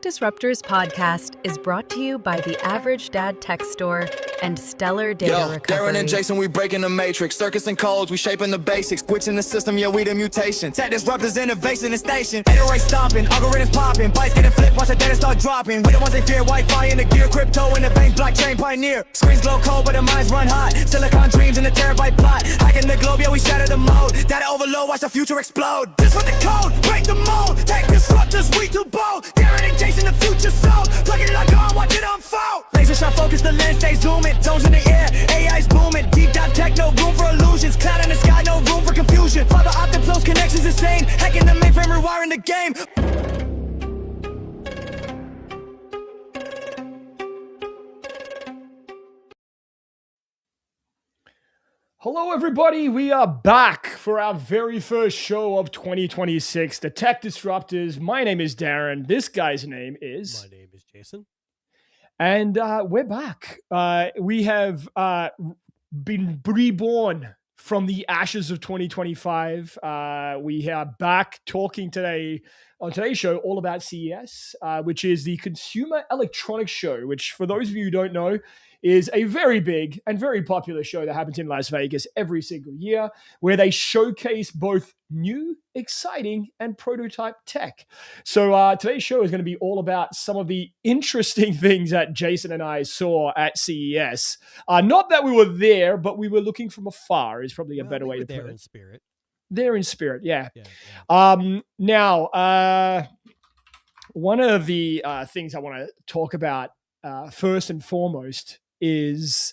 Tech Disruptors podcast is brought to you by the Average Dad Tech Store and Stellar Data Recovery. Darren and Jason, we breaking the matrix. Circuits and codes, we shaping the basics. Switching the system, yeah, we the mutation. Tech Disruptors, innovation and station. 808 stomping, algorithms popping. Bikes getting flipped, watch the data start dropping. We the ones they fear, Wi-Fi in the gear. Crypto in the veins, blockchain pioneer. Screens glow cold, but the minds run hot. Silicon dreams in the terabyte plot. Hacking the globe, yeah, we shatter the mode. Data overload, watch the future explode. Disrupt the code, break the mold. Tech Disruptors, we too bold. Darren and Jason, the future sold. Plug it like on, watch it unfold. Laser shot focus, the lens stay zooming. Zones in the air, AI's booming. Deep dive tech, no room for illusions. Cloud in the sky, no room for confusion. Fiber optic close connections insane. Hacking the mainframe, rewiring the game. Hello, everybody. We are back for our very first show of 2026, the Tech Disruptors. My name is Darren. This guy's name is... My name is Jason. And we're back. We have been reborn from the ashes of 2025. We are back talking today on today's show all about CES, which is the Consumer Electronics Show, which for those of you who don't know, is a very big and very popular show that happens in Las Vegas every single year, where they showcase both new, exciting, and prototype tech. So today's show is going to be all about some of the interesting things that Jason and I saw at CES. Not that we were there, but we were looking from afar is probably a better way to put it. They're in spirit. They're in spirit, yeah. Yeah. Now, one of the things I want to talk about first and foremost is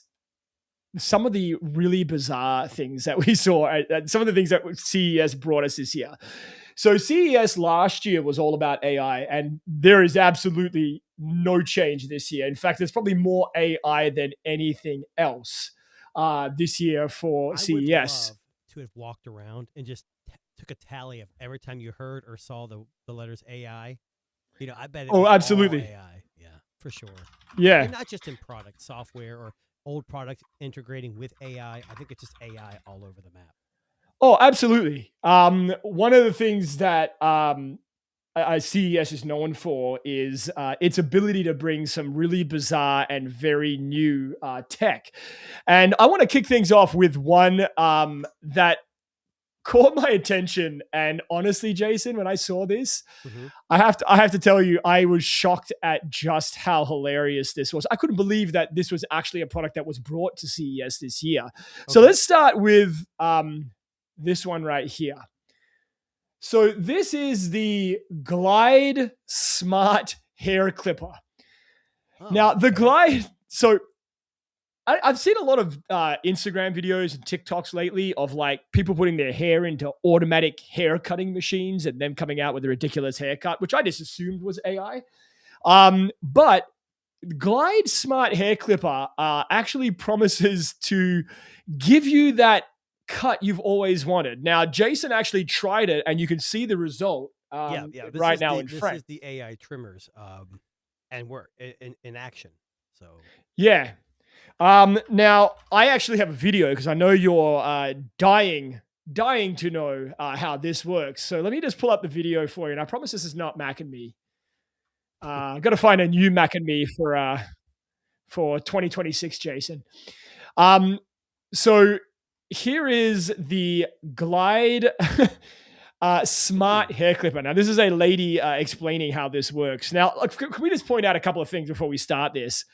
some of the really bizarre things that we saw, some of the things that CES brought us this year. So CES last year was all about AI, and there is absolutely no change this year. In fact, there's probably more AI than anything else this year for CES. I would love to have walked around and just took a tally of every time you heard or saw the letters AI. You know, I bet it was absolutely all AI. Yeah, for sure. Yeah. And not just in product software or old products integrating with AI. I think it's just AI all over the map. Oh, absolutely. One of the things that CES is known for is its ability to bring some really bizarre and very new tech. And I want to kick things off with one that caught my attention. And honestly, Jason, when I saw this, I have to tell you, I was shocked at just how hilarious this was. I couldn't believe that this was actually a product that was brought to CES this year. Okay. So let's start with this one right here. So this is the Glide Smart Hair Clipper. Now, the Glide... So I've seen a lot of Instagram videos and TikToks lately of like people putting their hair into automatic hair cutting machines and them coming out with a ridiculous haircut, which I just assumed was AI. But Glide Smart Hair Clipper actually promises to give you that cut you've always wanted. Now, Jason actually tried it, and you can see the result right now in front. This is the AI trimmers and work in action. So yeah. Now, I actually have a video because I know you're dying to know how this works. So let me just pull up the video for you. And I promise this is not Mac and Me. I've got to find a new Mac and Me for 2026, Jason. So here is the Glide Smart Hair Clipper. Now, this is a lady explaining how this works. Now, can we just point out a couple of things before we start this?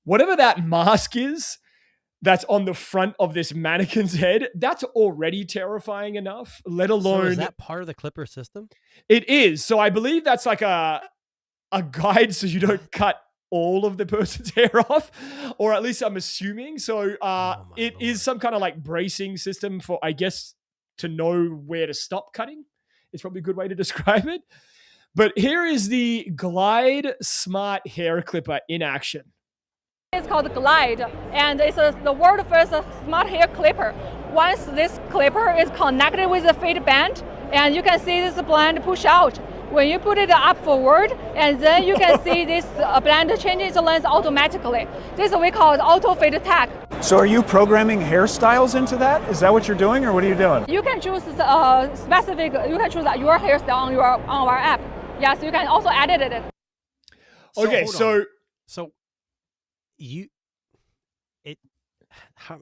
Whatever that mask is that's on the front of this mannequin's head, that's already terrifying enough, let alone... So is that part of the clipper system? It is. So I believe that's like a guide so you don't cut all of the person's hair off, or at least I'm assuming. So it is some kind of like bracing system for, I guess, to know where to stop cutting. It's probably a good way to describe it. But here is the Glide Smart Hair Clipper in action. It's called Glide, and it's the world's first smart hair clipper. Once this clipper is connected with the feed band, and you can see this blade push out. When you put it up forward, and then you can see this blade changing its length automatically. This we call auto fade tag. So are you programming hairstyles into that? Is that what you're doing, or what are you doing? You can choose specific. You can choose your hairstyle on our app. Yes, you can also edit it. Okay, hold so on. So you it how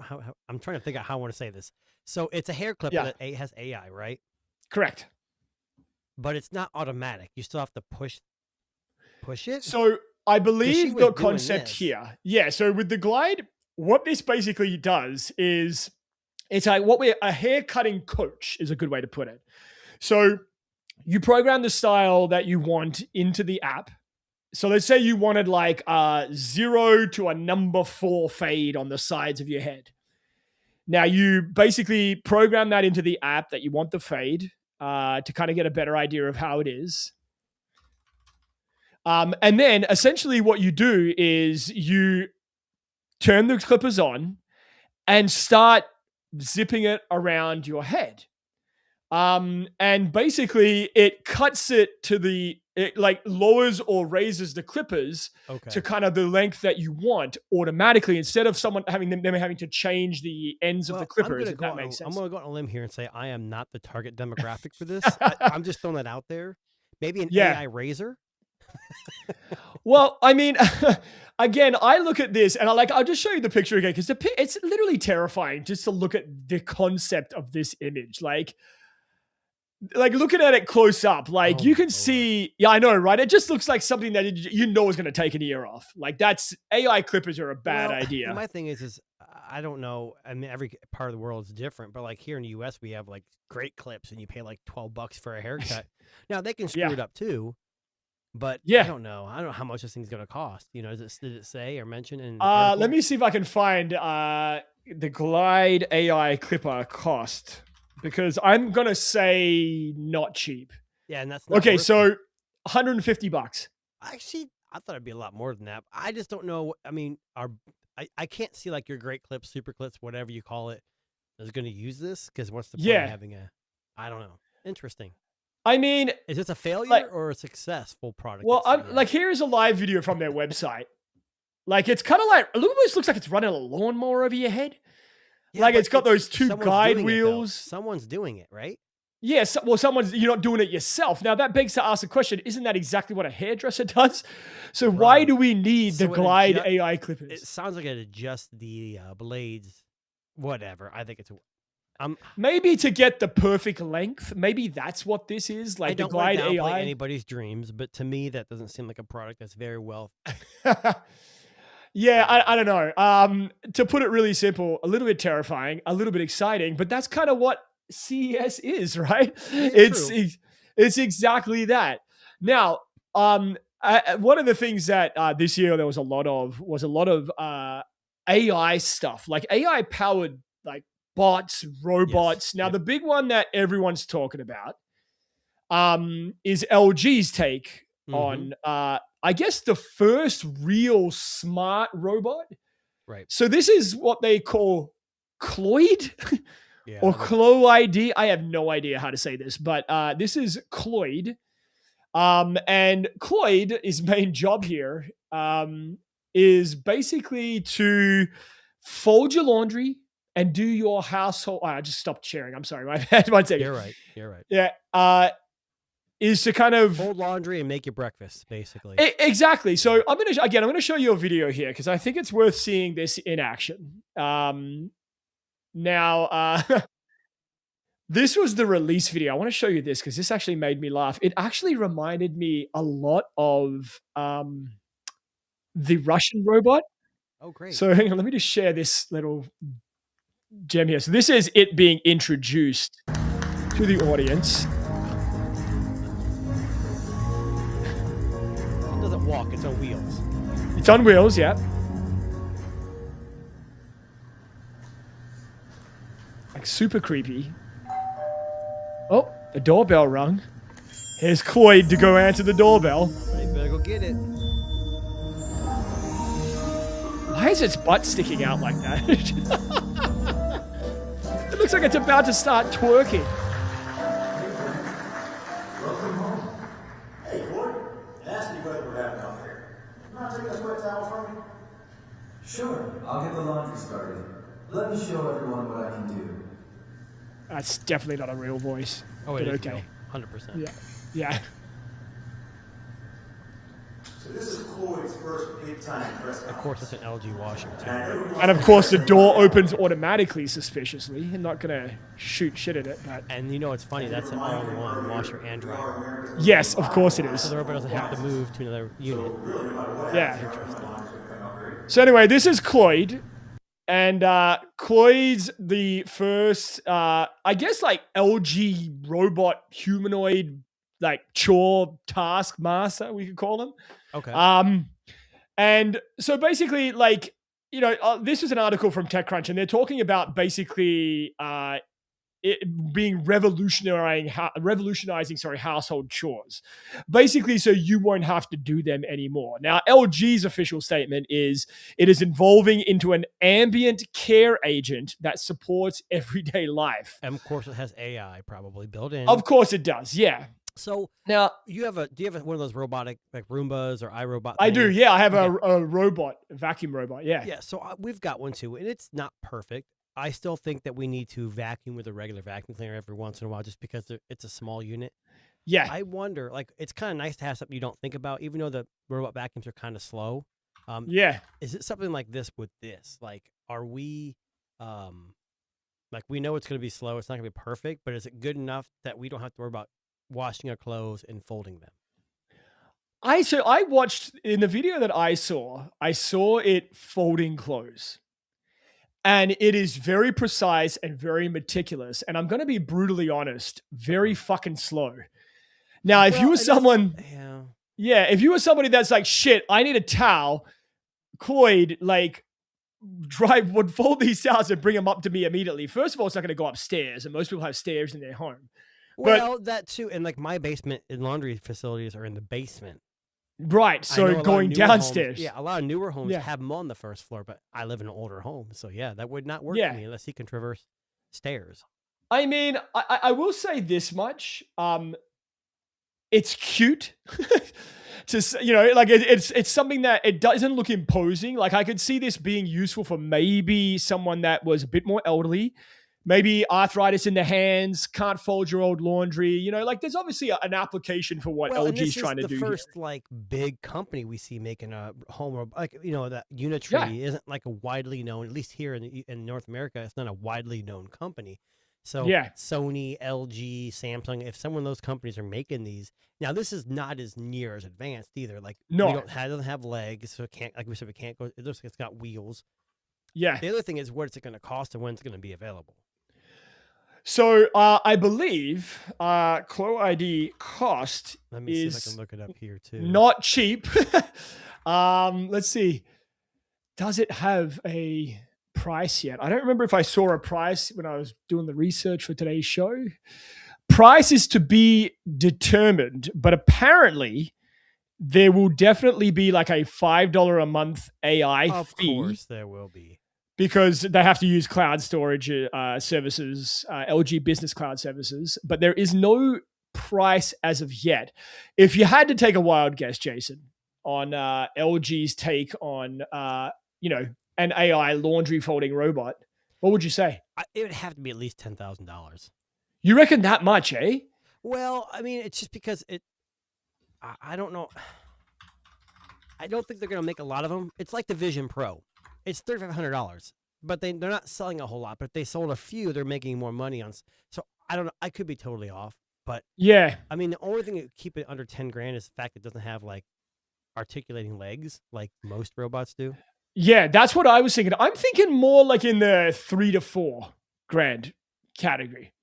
I'm trying to figure out how I want to say this. So it's a hair clipper Yeah. that has AI, right? correct. But it's not automatic. You still have to push it. So I believe was the doing concept this. here, yeah. So with the Glide, what this basically does is it's like a hair cutting coach is a good way to put it. So you program the style that you want into the app. So let's say you wanted like a 0 to a number 4 fade on the sides of your head. Now you basically program that into the app that you want the fade to kind of get a better idea of how it is. And then essentially what you do is you turn the clippers on and start zipping it around your head. And basically it cuts it to it like lowers or raises the clippers to kind of the length that you want automatically instead of someone having them having to change the ends of the clippers. If that makes sense. I'm going to go on a limb here and say I am not the target demographic for this. I'm just throwing that out there. Maybe an AI razor. Well, I mean, again, I look at this and I'll just show you the picture again because it's literally terrifying just to look at the concept of this image. Like looking at it close up, you can see, I know, right? It just looks like something that is going to take an ear off. Like that's AI clippers are a bad idea. My thing is I don't know. I mean, every part of the world is different, but like here in the US, we have like great clips and you pay like $12 for a haircut. Now they can screw it up too, but I don't know. I don't know how much this thing's going to cost. You know, did it say or mention in the article? Let me see if I can find the Glide AI clipper cost. Because I'm going to say not cheap. Yeah, and that's not okay, so $150. Actually, I thought it'd be a lot more than that. I just don't know. I mean, I can't see like your great clips, super clips, whatever you call it, is going to use this because what's the point of having I don't know. Interesting. I mean, is this a failure or a successful product? Well, here's a live video from their website. Like it's kind of like it almost looks like it's running a lawnmower over your head. Yeah, like it's got those two guide wheels. Someone's doing it, right? Yes. Well, you're not doing it yourself. Now that begs to ask the question, isn't that exactly what a hairdresser does? So why do we need the Glide AI clippers? It sounds like it adjusts the blades, whatever. I think it's maybe to get the perfect length. Maybe that's what this is. Like the Glide AI. I don't want to downplay anybody's dreams, but to me, that doesn't seem like a product that's very well. Yeah, I don't know. To put it really simple, a little bit terrifying, a little bit exciting, but that's kind of what CES is, right? It's exactly that. Now, one of the things that this year there was a lot of AI stuff, like AI powered like bots, robots. Now, the big one that everyone's talking about is LG's take on I guess the first real smart robot. Right. So this is what they call Cloyd or Cloyd. I have no idea how to say this, but this is Cloyd. And Cloyd, his main job here is basically to fold your laundry and do your household. I just stopped sharing. I'm sorry. My bad. 1 second. You're right. Yeah. Is to kind of fold laundry and make your breakfast, basically. Exactly. So I'm going to show you a video here because I think it's worth seeing this in action. Now, this was the release video. I want to show you this because this actually made me laugh. It actually reminded me a lot of the Russian robot. Oh, great. So hang on, let me just share this little gem here. So this is it being introduced to the audience. Walk, it's on wheels. It's on wheels, yeah. Like super creepy. Oh, the doorbell rung. Here's Cloyd to go answer the doorbell. You better go get it. Why is its butt sticking out like that? It looks like it's about to start twerking. Sure, I'll get the laundry started. Let me show everyone what I can do. That's definitely not a real voice. Oh, it is okay. 100%. Yeah. So this is Cloyd's first big-time press conference. Of course, it's an LG washing too. And of course, the door opens automatically, suspiciously. I'm not going to shoot shit at it, but... And you know what's funny? That's an all-in-one washer and dryer. Yes, of course it is. So the robot doesn't have to move to another unit. Yeah. So anyway, this is Cloyd. And Cloyd's the first, I guess, like LG robot humanoid, like chore task master, we could call him. Okay. And so basically, like, you know, this is an article from TechCrunch, and they're talking about basically it being revolutionizing household chores, basically, so you won't have to do them anymore. Now, LG's official statement is it is evolving into an ambient care agent that supports everyday life. And of course, it has AI probably built in. Of course, it does. Yeah. So now, do you have one of those robotic like Roombas or iRobot? I do. Yeah, I have a robot, a vacuum robot. Yeah. Yeah. So we've got one too, and it's not perfect. I still think that we need to vacuum with a regular vacuum cleaner every once in a while, just because it's a small unit. Yeah. I wonder, like, it's kind of nice to have something you don't think about, even though the robot vacuums are kind of slow. Yeah. Is it something like this with this? Like, are we, like, we know it's going to be slow. It's not going to be perfect, but is it good enough that we don't have to worry about washing our clothes and folding them? I watched in the video that I saw it folding clothes. And it is very precise and very meticulous. And I'm going to be brutally honest, very fucking slow. Now, if you were someone, if you were somebody that's like, shit, I need a towel, Cloyd, like, would fold these towels and bring them up to me immediately. First of all, it's not going to go upstairs, and most people have stairs in their home. Well, that too, and like my basement and laundry facilities are in the basement. Right, so going downstairs. A lot of newer homes have them on the first floor, but I live in an older home, so that would not work for me unless he can traverse stairs. I mean, I will say this much: it's cute. Like it's something that it doesn't look imposing. Like I could see this being useful for maybe someone that was a bit more elderly. Maybe arthritis in the hands, can't fold your old laundry. Like there's obviously an application for what LG's trying to do. This is the first like big company we see making a home, like that Unitree isn't like a widely known, at least here in North America, it's not a widely known company. So Sony, LG, Samsung, if some of those companies are making these, now this is not as near as advanced either. Like it doesn't have legs, so it can't, like we said, it can't go. It looks like it's got wheels. Yeah. The other thing is what's it going to cost and when it's going to be available. So I believe Clo ID cost Let me see if I can look it up here too. Not cheap. Let's see. Does it have a price yet? I don't remember if I saw a price when I was doing the research for today's show. Price is to be determined, but apparently there will definitely be like a $5 a month AI fee. Of course there will be. Because they have to use cloud storage services, LG Business Cloud services, but there is no price as of yet. If you had to take a wild guess, Jason, on LG's take on, an AI laundry folding robot, what would you say? It would have to be at least $10,000. You reckon that much, eh? Well, I mean, it's just because I don't know. I don't think they're going to make a lot of them. It's like the Vision Pro. It's $3,500, but they're not selling a whole lot. But if they sold a few, they're making more money on. So I don't know. I could be totally off, but I mean, the only thing that would keep it under 10 grand is the fact it doesn't have like articulating legs like most robots do. Yeah, that's what I was thinking. I'm thinking more like in the $3,000 to $4,000 category,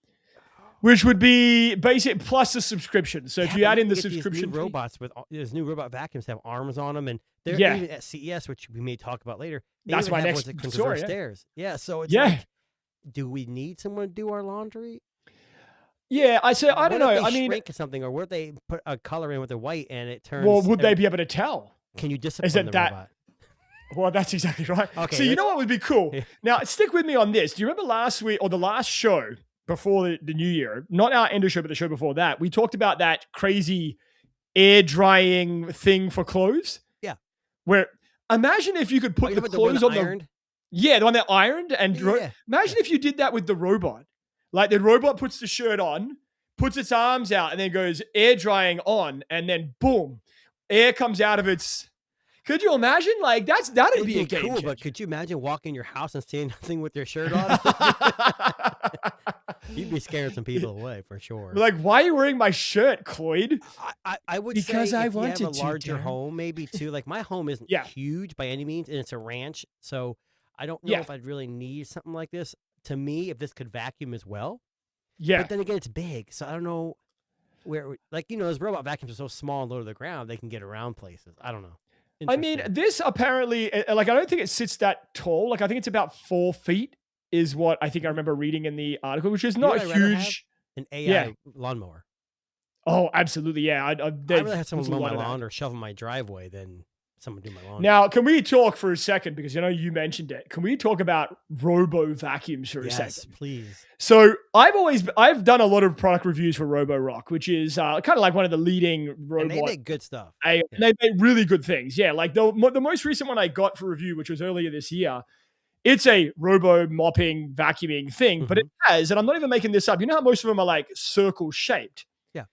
which would be basic plus the subscription. So if you add in the subscription, new robots there's new robot vacuums have arms on them, and they're even at CES, which we may talk about later. That's my next story. Stairs. Yeah, so it's like, do we need someone to do our laundry? Yeah, I don't know. I mean, shrink something, or would they put a color in with the white and it turns? Well, would they be able to tell? Can you discipline the robot? Well, that's exactly right. Okay, so you know what would be cool? Now, stick with me on this. Do you remember last week or the last show before the new year? Not our end of show, but the show before that. We talked about that crazy air drying thing for clothes. Yeah. Where imagine if you could put the clothes on the one that ironed and imagine if you did that with the robot. Like the robot puts the shirt on, puts its arms out, and then goes air drying on, and then boom. air comes out of its. Could you imagine? Like that'd be a game cool, changer. but could you imagine walking in your house and seeing nothing with your shirt on? You'd be scaring some people away for sure. Like, why are you wearing my shirt, Cloyd? I would because say I if wanted you have a to, larger Darren. home, maybe too. Like my home isn't huge by any means, and it's a ranch, so I don't know if I'd really need something like this. To me, if this could vacuum as well. Yeah. But then again, it's big, so I don't know where. Like those robot vacuums are so small and low to the ground, they can get around places. I don't know. I mean, this apparently, like, I don't think it sits that tall. Like, I think it's about 4 feet is what I think I remember reading in the article, which is not huge. An AI lawnmower. Oh, absolutely. Yeah. I'd rather have someone mow my lawn or shovel my driveway than someone do my lawn. Now, can we talk for a second? Because, you mentioned it. Can we talk about robo vacuums for a second? Yes, please. So I've done a lot of product reviews for Roborock, which is kind of like one of the leading robot. And they make good stuff. They make really good things. Yeah. Like the most recent one I got for review, which was earlier this year, it's a robo mopping, vacuuming thing, but it has, and I'm not even making this up. You know how most of them are like circle shaped? Yeah.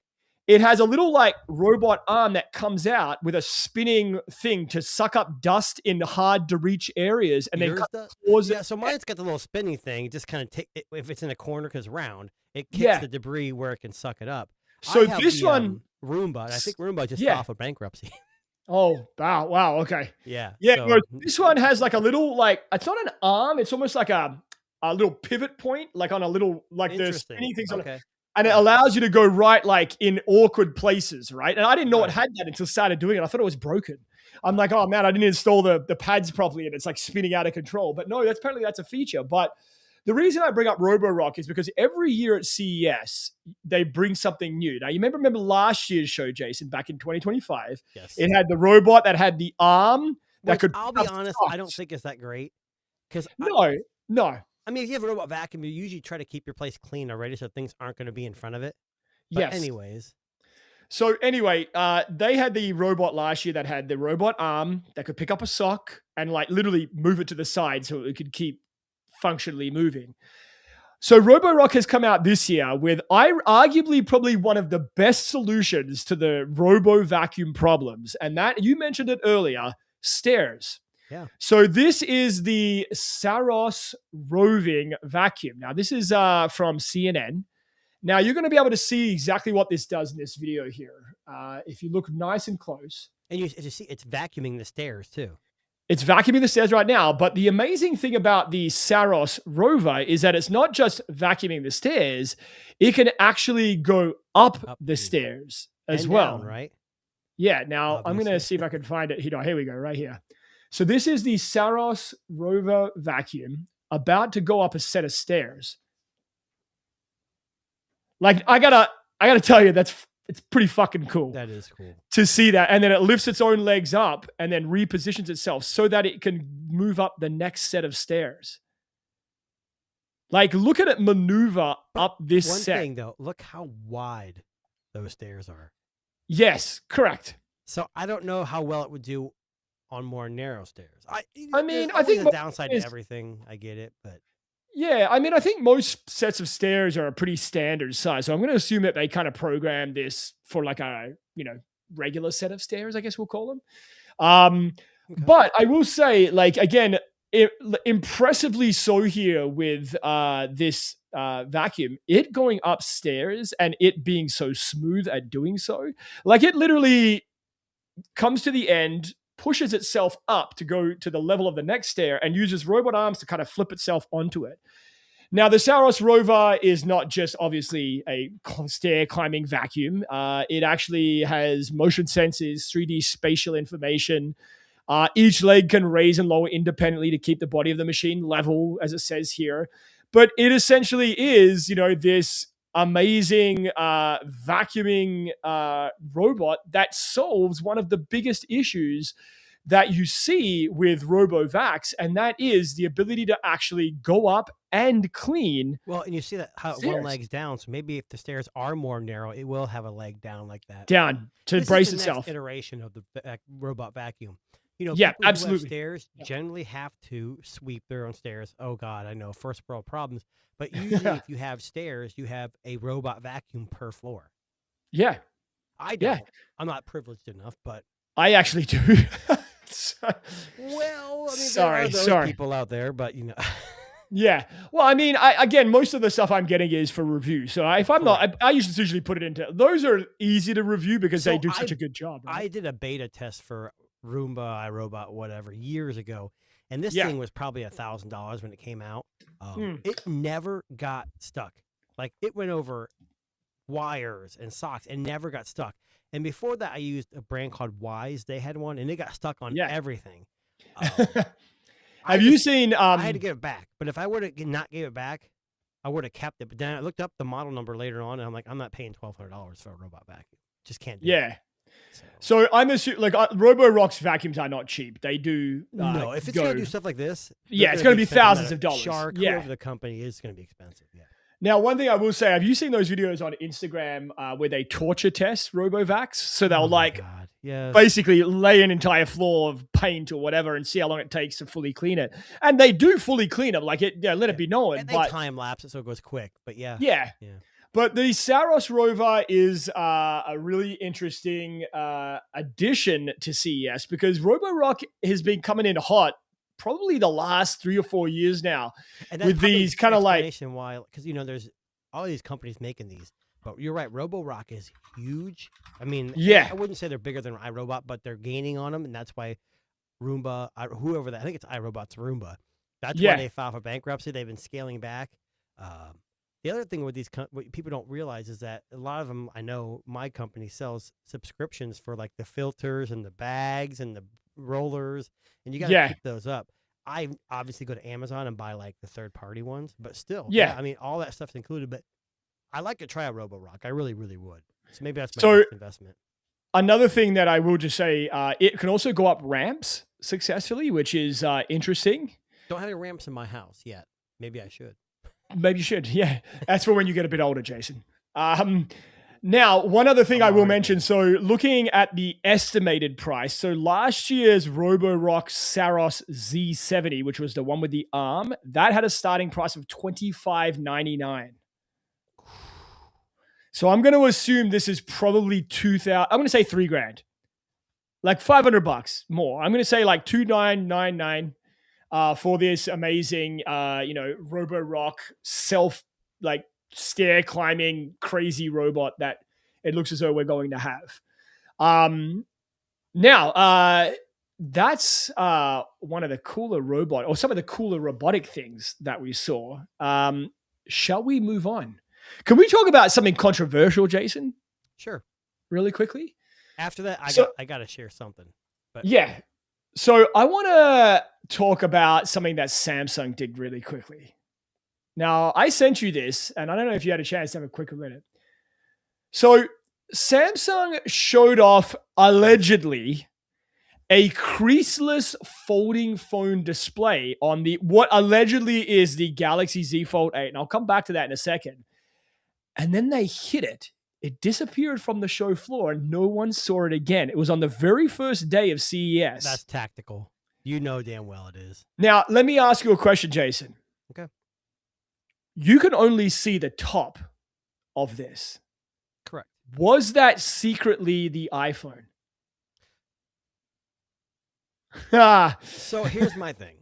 It has a little like robot arm that comes out with a spinning thing to suck up dust in hard to reach areas and then claws it. So mine's got the little spinning thing. It just kind of if it's in a corner because round, it kicks the debris where it can suck it up. So this one, Roomba, I think Roomba just off of bankruptcy. Oh, wow. Okay. Yeah. No, this one has like a little, like, it's not an arm. It's almost like a little pivot point, like on a little, like the spinning things on it. And it allows you to go right, like in awkward places, right? And I didn't know it had that until I started doing it. I thought it was broken. I'm like, oh man, I didn't install the pads properly and it's like spinning out of control. But no, apparently that's a feature. But the reason I bring up Roborock is because every year at CES, they bring something new. Now, you remember last year's show, Jason, back in 2025? Yes. It had the robot that had the arm that could. I'll be honest, I don't think it's that great. No. I mean, if you have a robot vacuum, you usually try to keep your place clean already so things aren't going to be in front of it. But yes. anyways. So anyway, they had the robot last year that had the robot arm that could pick up a sock and like literally move it to the side so it could keep functionally moving. So Roborock has come out this year with arguably probably one of the best solutions to the robo vacuum problems. And that, you mentioned it earlier, stairs. Yeah. So this is the Saros roving vacuum. Now this is from CNN. Now you're going to be able to see exactly what this does in this video here. If you look nice and close. And you see it's vacuuming the stairs too. It's vacuuming the stairs right now, but the amazing thing about the Saros rover is that it's not just vacuuming the stairs, it can actually go up the stairs as well. Down, right? Yeah, now I'm going to see if I can find it. Here we go, right here. So this is the Saros rover vacuum about to go up a set of stairs. Like, I gotta tell you, it's pretty fucking cool. That is cool. To see that. And then it lifts its own legs up and then repositions itself so that it can move up the next set of stairs. Like, look at it maneuver up this set. One thing, though, look how wide those stairs are. Yes, correct. So I don't know how well it would do on more narrow stairs. I mean, I think the downside to everything. I get it, but. Yeah, I mean, I think most sets of stairs are a pretty standard size. So I'm going to assume that they kind of program this for like a, regular set of stairs, I guess we'll call them. Okay. But I will say, like, again, impressively so here with this vacuum, it going upstairs and it being so smooth at doing so. Like, it literally comes to the end, pushes itself up to go to the level of the next stair and uses robot arms to kind of flip itself onto it. Now, the Saros rover is not just obviously a stair climbing vacuum. It actually has motion sensors, 3D spatial information. Each leg can raise and lower independently to keep the body of the machine level, as it says here. But it essentially is, this amazing vacuuming robot that solves one of the biggest issues that you see with RoboVacs, and that is the ability to actually go up and clean. Well, and you see that how stairs. One leg's down, so maybe if the stairs are more narrow, it will have a leg down like that. Down to brace itself. Next iteration of the robot vacuum. Yeah, absolutely. Stairs generally have to sweep their own stairs. Oh God, I know, first world problems. But usually, if you have stairs, you have a robot vacuum per floor. Yeah, I don't. I'm not privileged enough, but I actually do. So, Well, I mean, sorry, there are those sorry. people out there, but you know. Yeah. Well, I mean, again, most of the stuff I'm getting is for review. So if I'm not, I usually put it into, those are easy to review because they do such a good job. Right? I did a beta test for Roomba, iRobot, whatever, years ago. And this thing was probably $1,000 when it came out. It never got stuck. Like, it went over wires and socks and never got stuck. And before that, I used a brand called Wise. They had one, and it got stuck on everything. Have you seen? I had to give it back. But if I would have not gave it back, I would have kept it. But then I looked up the model number later on, and I'm like, I'm not paying $1,200 for a robot vacuum. Just can't do it. So I'm assuming, like, Roborock's vacuums are not cheap. They do. No, if it's going to do stuff like this, it's going to be thousands of dollars. Shark, whoever the company is going to be expensive. Yeah. Now, one thing I will say, have you seen those videos on Instagram where they torture test RoboVacs? So they'll basically lay an entire floor of paint or whatever and see how long it takes to fully clean it. And they do fully clean it, like it. Let it be known. And they time lapse it so it goes quick. But yeah. But the Saros rover is a really interesting addition to CES because Roborock has been coming in hot probably the last 3 or 4 years now, and with these kind of like why, because there's all these companies making these, but you're right, Roborock is huge. I mean, I wouldn't say they're bigger than iRobot, but they're gaining on them, and that's why Roomba, whoever that, I think it's iRobot's Roomba. That's why they filed for bankruptcy. They've been scaling back. The other thing with these, what people don't realize is that a lot of them, I know my company sells subscriptions for like the filters and the bags and the rollers, and you got to keep those up. I obviously go to Amazon and buy like the third-party ones, but still, I mean, all that stuff's included. But I like to try a Roborock. I really, really would. So maybe that's my next investment. Another thing that I will just say, it can also go up ramps successfully, which is interesting. Don't have any ramps in my house yet. Maybe I should. Maybe you should. Yeah, that's for when you get a bit older, Jason. Now, one other thing I will mention. So looking at the estimated price. So last year's Roborock Saros Z70, which was the one with the arm, that had a starting price of $25.99. So I'm going to assume this is probably $2,000. I'm going to say $3,000, like $500 more. I'm going to say like $2,999 for this amazing, Roborock stair climbing crazy robot that it looks as though we're going to have. Now, that's one of the cooler some of the cooler robotic things that we saw. Shall we move on? Can we talk about something controversial, Jason? Sure. Really quickly? After that, I got to share something. But yeah. So I want to talk about something that Samsung did really quickly. Now, I sent you this, and I don't know if you had a chance to have a quick look at it. So Samsung showed off, allegedly, a creaseless folding phone display on what allegedly is the Galaxy Z Fold 8. And I'll come back to that in a second. And then they hid it. It disappeared from the show floor, and no one saw it again. It was on the very first day of CES. That's tactical. You know damn well it is. Now, let me ask you a question, Jason. Okay. You can only see the top of this. Correct. Was that secretly the iPhone? So here's my thing.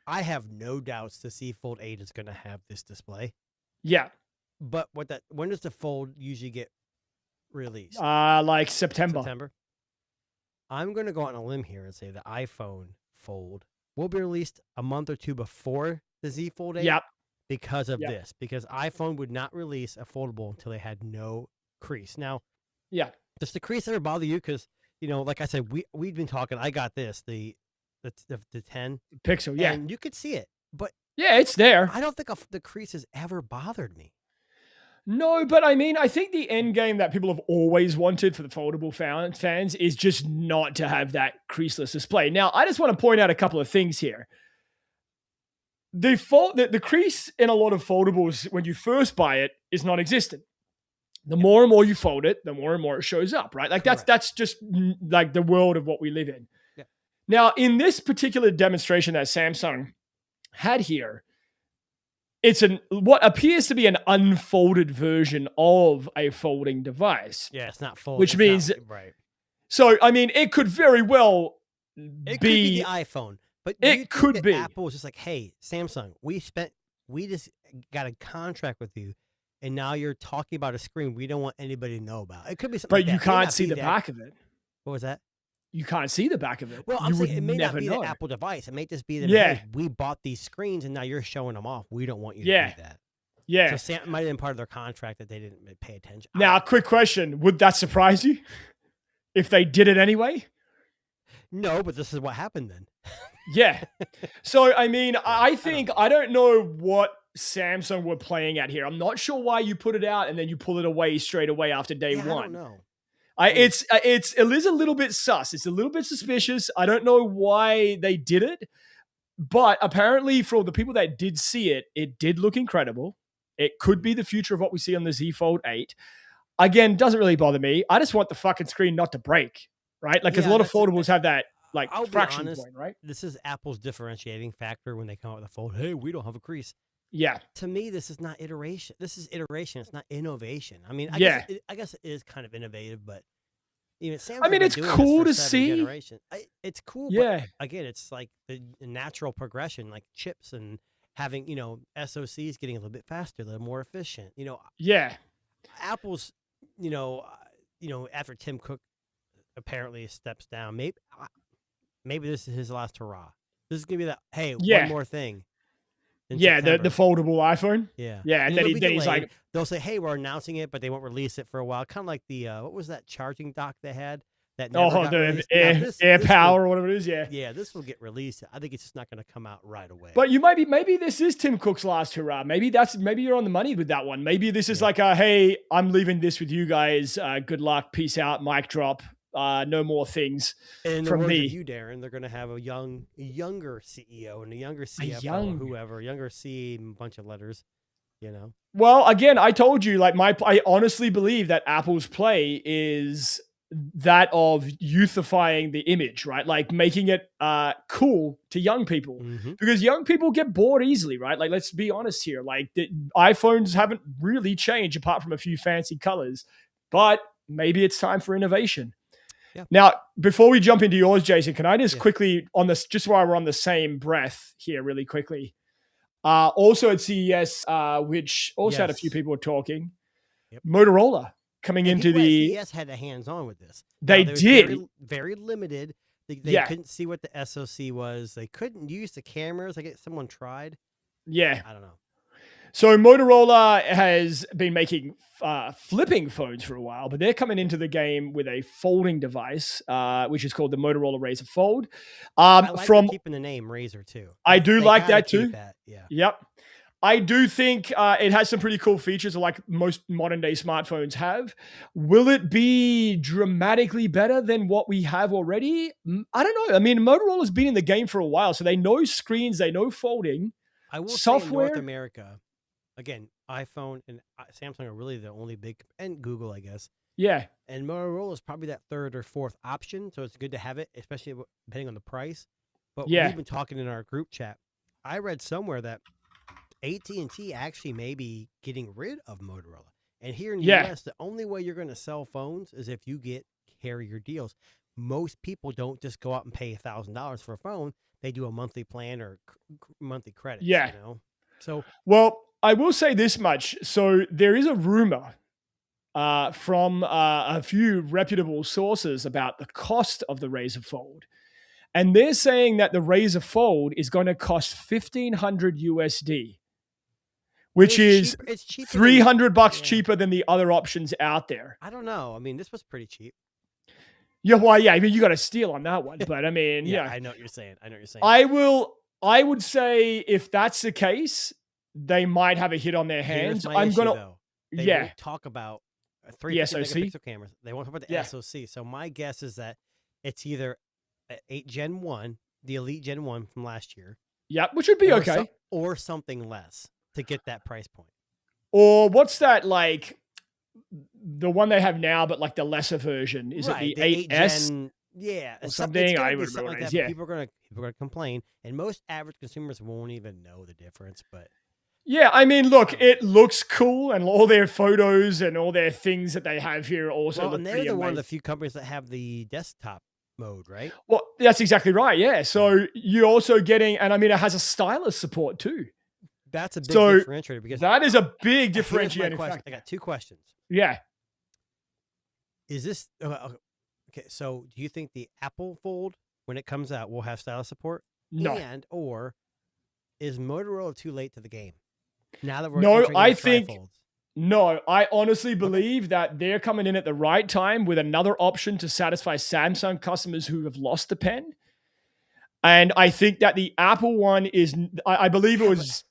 I have no doubts the Z Fold 8 is going to have this display. Yeah. But when does the Fold usually get released? Like September. I'm going to go on a limb here and say the iPhone Fold will be released a month or two before the Z Fold 8. Yep. Because of this. Because iPhone would not release a foldable until they had no crease. Now, does the crease ever bother you? Because, like I said, we've been talking. I got this, the 10 Pixel, and you could see it. But yeah, it's there. I don't think the crease has ever bothered me. No, but I mean, I think the end game that people have always wanted for the foldable fans is just not to have that creaseless display. Now, I just want to point out a couple of things here. The crease in a lot of foldables when you first buy it is non-existent. The more and more you fold it, the more and more it shows up, right? Like that's just like the world of what we live in. Yeah. Now, in this particular demonstration that Samsung had here, it's what appears to be an unfolded version of a folding device. Yeah, it's not folded. Which means, right. So, I mean, it could very well It could be the iPhone, but do you It think could that be. Apple was just like, hey, Samsung, we just got a contract with you, and now you're talking about a screen we don't want anybody to know about. It could be something But like you that. It may can't not see be the that- back of it. What was that? You can't see the back of it. Well, I'm You saying would it may not never be know. the Apple device. It may just be that, Yeah. hey, we bought these screens, and now you're showing them off. We don't want you Yeah. to do that. Yeah. So Sam might have been part of their contract that they didn't pay attention. Now, quick question. Would that surprise you if they did it anyway? No, but this is what happened then. Yeah. So, I mean, I think, I don't know what Samsung were playing at here. I'm not sure why you put it out and then you pull it away straight away after day Yeah, one. I don't know. It is a little bit sus. It's a little bit suspicious. I don't know why they did it, but apparently for the people that did see it, it did look incredible. It could be the future of what we see on the Z Fold 8. Again, doesn't really bother me. I just want the fucking screen not to break, right? Like, because Yeah, a lot of that's it. foldables have that like I'll be fraction honest, point, right? This is Apple's differentiating factor when they come out with a fold. Hey, we don't have a crease. Yeah. To me, this is not iteration. This is iteration. It's not innovation. I mean, I guess it is kind of innovative, but you know, Samsung's been it's doing this cool for to 7 see. generations. It's cool. Yeah. But again, it's like the natural progression, like chips and having, you know, SoCs getting a little bit faster, a little more efficient. You know, Yeah. Apple's, after Tim Cook apparently steps down, maybe this is his last hurrah. This is gonna be that. Hey, Yeah. one more thing. in Yeah, the September. foldable iPhone. Yeah. Yeah, and then it'll be he's delayed. like, they'll say, hey, we're announcing it, but they won't release it for a while. Kind of like the, what was that charging dock they had? That never got the released? Now, air this power will- or whatever it is. Yeah. Yeah, this will get released. I think it's just not going to come out right away. But you might be, maybe this is Tim Cook's last hurrah. Maybe you're on the money with that one. Maybe this is like hey, I'm leaving this with you guys. Good luck. Peace out. Mic drop. No more things in the from words me. of you, Darren, they're going to have a younger CEO and a younger CFO, or whoever, younger C, and a bunch of letters, you know? Well, again, I told you, like I honestly believe that Apple's play is that of youthifying the image, right? Like making it cool to young people, because young people get bored easily, right? Like, let's be honest here. Like, the iPhones haven't really changed apart from a few fancy colors, but maybe it's time for innovation. Yeah. Now, before we jump into yours, Jason, can I just quickly on this, just while we're on the same breath here, really quickly. Also at CES, which also had a few people talking, Motorola coming into the CES had a hands-on with this. They did. very, very limited. They couldn't see what the SoC was. They couldn't use the cameras. I guess someone tried. Yeah. I don't know. So Motorola has been making flipping phones for a while, but they're coming into the game with a folding device, which is called the Motorola Razr Fold. I like they're keeping the name Razr too. I do They like gotta that keep too. that, yeah. Yep. I do think it has some pretty cool features like most modern day smartphones have. Will it be dramatically better than what we have already? I don't know. I mean, Motorola's been in the game for a while, so they know screens, they know folding. I will software. say in North America, again, iPhone and Samsung are really the only big, and Google, I guess. Yeah. And Motorola is probably that third or fourth option, so it's good to have it, especially depending on the price. But we've been talking in our group chat. I read somewhere that AT&T actually may be getting rid of Motorola. And here in the US, the only way you're going to sell phones is if you get carrier deals. Most people don't just go out and pay $1,000 for a phone. They do a monthly plan or monthly credits. Yeah. You know? So, well, I will say this much. So there is a rumor from a few reputable sources about the cost of the Razr Fold. And they're saying that the Razr Fold is going to cost $1,500 USD, which is it's cheaper $300 cheaper than the other options out there. I don't know. I mean, this was pretty cheap. Yeah, well, yeah. I mean, you got a steal on that one, but I mean, yeah. I know what you're saying. I would say if that's the case, they might have a hit on their hands. They won't talk about 350 megapixel cameras. They won't talk about the SoC. So my guess is that it's either 8 Gen 1, the Elite Gen 1 from last year. Yeah, which would be okay. Or something less to get that price point. Or what's that, like the one they have now, but like the lesser version? Is it the 8S? Gen, yeah, or something. I would something like that. Yeah, people are gonna complain, and most average consumers won't even know the difference. But Yeah, I mean, look, it looks cool, and all their photos and all their things that they have here also Well, look and they're pretty one of amazing. the few companies that have the desktop mode, right? Well, that's exactly right. Yeah. So you're also getting, and I mean, it has a stylus support too. That's a big So differentiator because that is a big here's my differentiating question. factor. I got 2 questions. Yeah. Is this okay? So, do you think the Apple Fold, when it comes out, will have stylus support? No. And or is Motorola too late to the game? Now that we're No, entering I into think trifolds? no. I honestly believe that they're coming in at the right time with another option to satisfy Samsung customers who have lost the pen. And I think that the Apple one is, I believe it was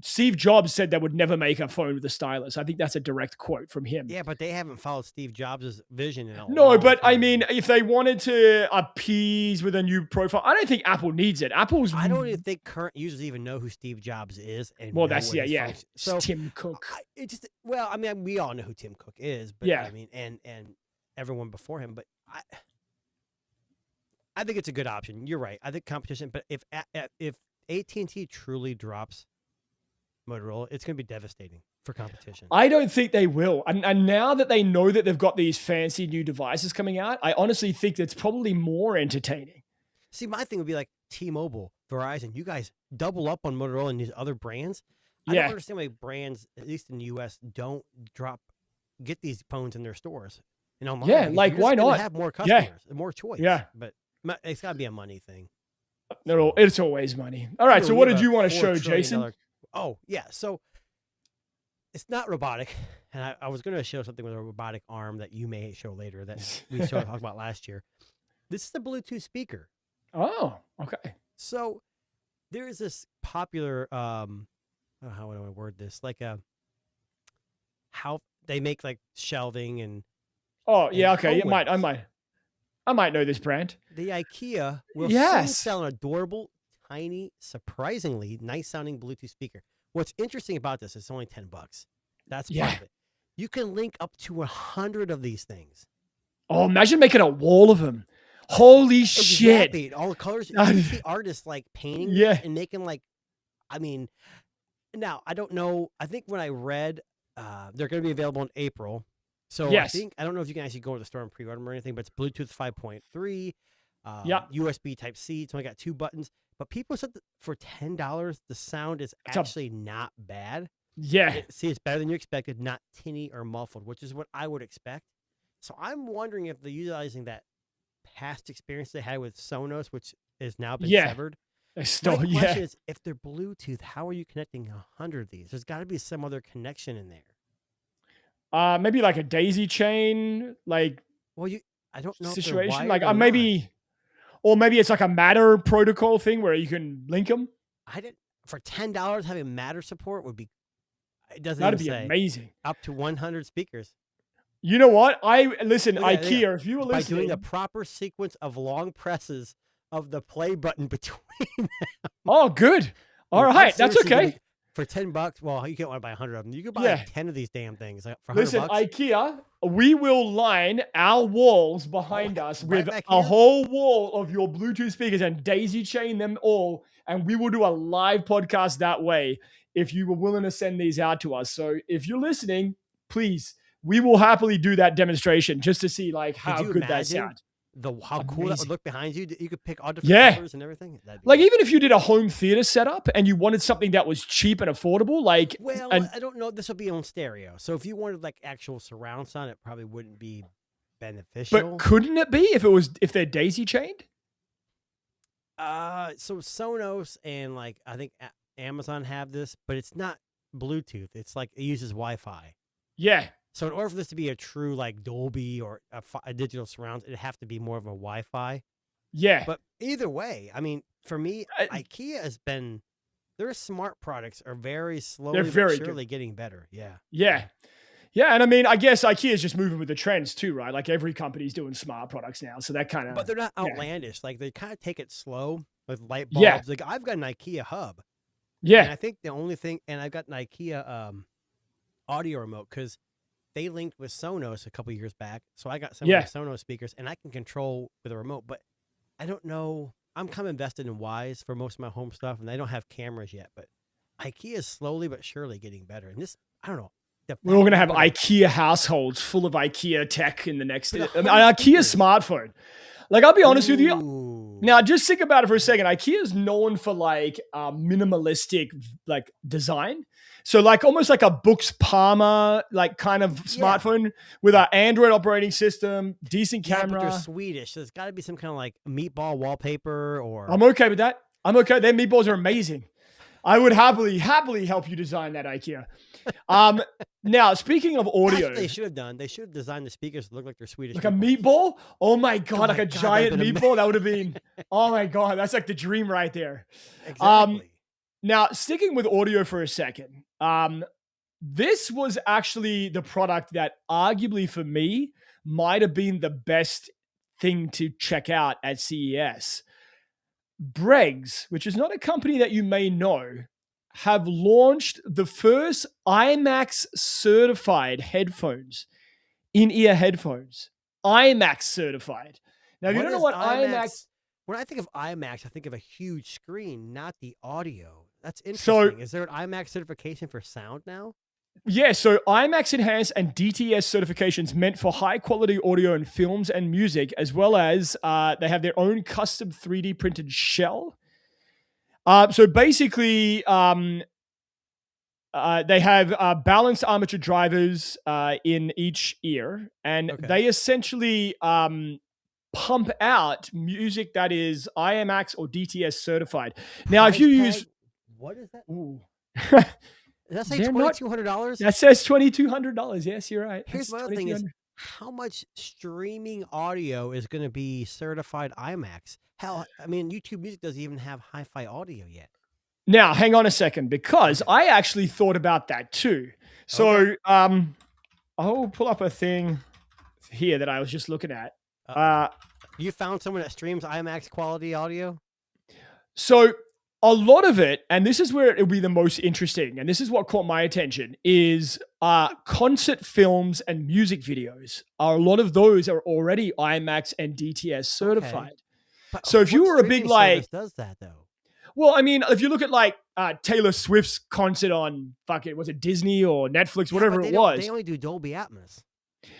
Steve Jobs said they would never make a phone with a stylus. I think that's a direct quote from him. Yeah, but they haven't followed Steve Jobs' vision in a No, long but I time. mean, if they wanted to appease with a new profile, I don't think Apple needs it. Apple's. I don't even think current users even know who Steve Jobs is. And Well, know that's what his yeah. function- It's So Tim Cook. well, I mean, we all know who Tim Cook is, but Yeah. I mean, and everyone before him. But I think it's a good option. You're right. I think competition. But if AT&T truly drops Motorola, it's going to be devastating for competition. I don't think they will. And now that they know that they've got these fancy new devices coming out, I honestly think it's probably more entertaining. See, my thing would be like T-Mobile, Verizon. You guys double up on Motorola and these other brands. I Yeah. don't understand why brands, at least in the U.S., don't get these phones in their stores and online. Yeah, because like, you're just why gonna not? have more Yeah. customers, and more choice. Yeah. But it's got to be a money thing. No, it's always money. All right. So what did you want to show, Jason? Oh, yeah. So it's not robotic. And I was going to show something with a robotic arm that you may show later that we talked about last year. This is a Bluetooth speaker. Oh, okay. So there is this popular, how do I word this? Like how they make like shelving and. Oh, yeah. and Okay. homewares. I might know this brand. The IKEA will soon Yes. sell an adorable, tiny, surprisingly nice sounding Bluetooth speaker. What's interesting about this is it's only $10. That's part of it. You can link up to 100 of these things. Oh, imagine making a wall of them. Holy shit. Exactly. All the colors. You see artists like painting Yeah. and making like, I mean, now I don't know. I think when I read, they're going to be available in April. So Yes. I don't know if you can actually go to the store and pre-order them or anything, but it's Bluetooth 5.3, Yeah. USB Type-C. It's only got 2 buttons. But people said that for $10, the sound is actually not bad. Yeah. See, it's better than you expected, not tinny or muffled, which is what I would expect. So I'm wondering if they're utilizing that past experience they had with Sonos, which has now been severed. They My stole, question is, if they're Bluetooth, how are you connecting 100 of these? There's got to be some other connection in there. Maybe like a daisy chain, like Well, I don't know situation. if Like they're wired or maybe, or maybe it's like a Matter protocol thing where you can link them. not. For $10 having Matter support would be. It doesn't That'd even be say. amazing. Up to 100 speakers. You know what? Listen, Look at that, IKEA, if you were By listening. doing a proper sequence of long presses of the play button between them. Oh, good. All I'm right. That's seriously okay. gonna- For $10, well, you can't want to buy 100 of them. You could buy Yeah. like 10 of these damn things for $100. Listen, IKEA, we will line our walls behind us right with back a here? whole wall of your Bluetooth speakers and daisy chain them all. And we will do a live podcast that way if you were willing to send these out to us. So if you're listening, please, we will happily do that demonstration just to see like how Could you good that imagine sounds. how cool that would Amazing. look behind you? You could pick all different Yeah. colors and everything. That'd be Like cool. even if you did a home theater setup and you wanted something that was cheap and affordable, like Well, and I don't know. This will be on stereo. So if you wanted like actual surround sound, it probably wouldn't be beneficial. but couldn't it be if they're daisy chained? So Sonos and like I think Amazon have this, but it's not Bluetooth. It's like it uses Wi-Fi. Yeah. So in order for this to be a true like Dolby or a digital surround, it'd have to be more of a Wi-Fi. Yeah. But either way, I mean, for me, I- IKEA has been their smart products are very slowly very but good. surely getting better. Yeah. Yeah. Yeah. And I mean, I guess IKEA is just moving with the trends too, right? Like every company's doing smart products now. So that kind of. But they're not yeah. outlandish. Like they kind of take it slow with light Yeah. bulbs. Like I've got an IKEA hub. And Yeah. I think the only thing, and I've got an IKEA audio remote because they linked with Sonos a couple years back. So I got some Yeah. of the Sonos speakers and I can control with a remote. But I don't know. I'm kind of invested in Wise for most of my home stuff, and they don't have cameras yet. But IKEA is slowly but surely getting better. And this, I don't know. We're all going to have IKEA households full of IKEA tech in the next, an IKEA smartphone. Like, I'll be honest with you. Now, just think about it for a second. IKEA is known for like minimalistic like design. So like almost like a Books Palmer like kind of smartphone with an Android operating system, decent camera. But they're Swedish. So there's got to be some kind of like meatball wallpaper or. I'm okay with that. I'm okay. Their meatballs are amazing. I would happily help you design that IKEA. Now, speaking of audio. That's what they should have done. They should have designed the speakers to look like they're Swedish. Like a meatball? Oh my God, like a giant meatball? That would have been, oh my God, that's like the dream right there. Exactly. Now, sticking with audio for a second. This was actually the product that arguably for me might have been the best thing to check out at CES. Bregs, which is not a company that you may know, have launched the first IMAX certified headphones, in-ear headphones. IMAX certified. Now, if you don't know what IMAX... When I think of IMAX, I think of a huge screen, not the audio. That's interesting. Is there an IMAX certification for sound now? Yeah, so IMAX Enhanced and DTS certifications meant for high-quality audio in films and music, as well as they have their own custom 3D printed shell. So basically, they have balanced armature drivers in each ear, and they essentially pump out music that is IMAX or DTS certified. Now, if you use... What is that? Ooh. Does that say $2,200? That says $2,200. Yes, you're right. Here's my other thing is, how much streaming audio is going to be certified IMAX? Hell, I mean, YouTube Music doesn't even have hi-fi audio yet. Now, hang on a second, because I actually thought about that too. So I'll pull up a thing here that I was just looking at. You found someone that streams IMAX quality audio? So a lot of it, and this is where it'll be the most interesting, and this is what caught my attention, is concert films and music videos. A lot of those are already IMAX and DTS certified. Okay. So if you were a big like... does that though? Well, I mean, if you look at like Taylor Swift's concert on was it Disney or Netflix, whatever it was. They only do Dolby Atmos.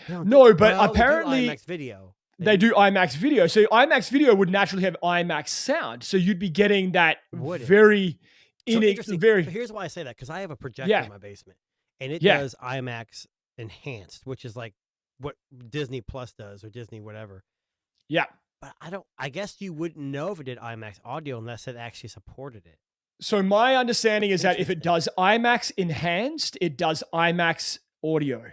No, but apparently... IMAX video. They do IMAX video. So IMAX video would naturally have IMAX sound. So you'd be getting that very... So here's why I say that, because I have a projector in my basement, and it does IMAX Enhanced, which is like what Disney Plus does or Disney whatever. Yeah. But I guess you wouldn't know if it did IMAX audio unless it actually supported it. So my understanding is that if it does IMAX Enhanced, it does IMAX audio.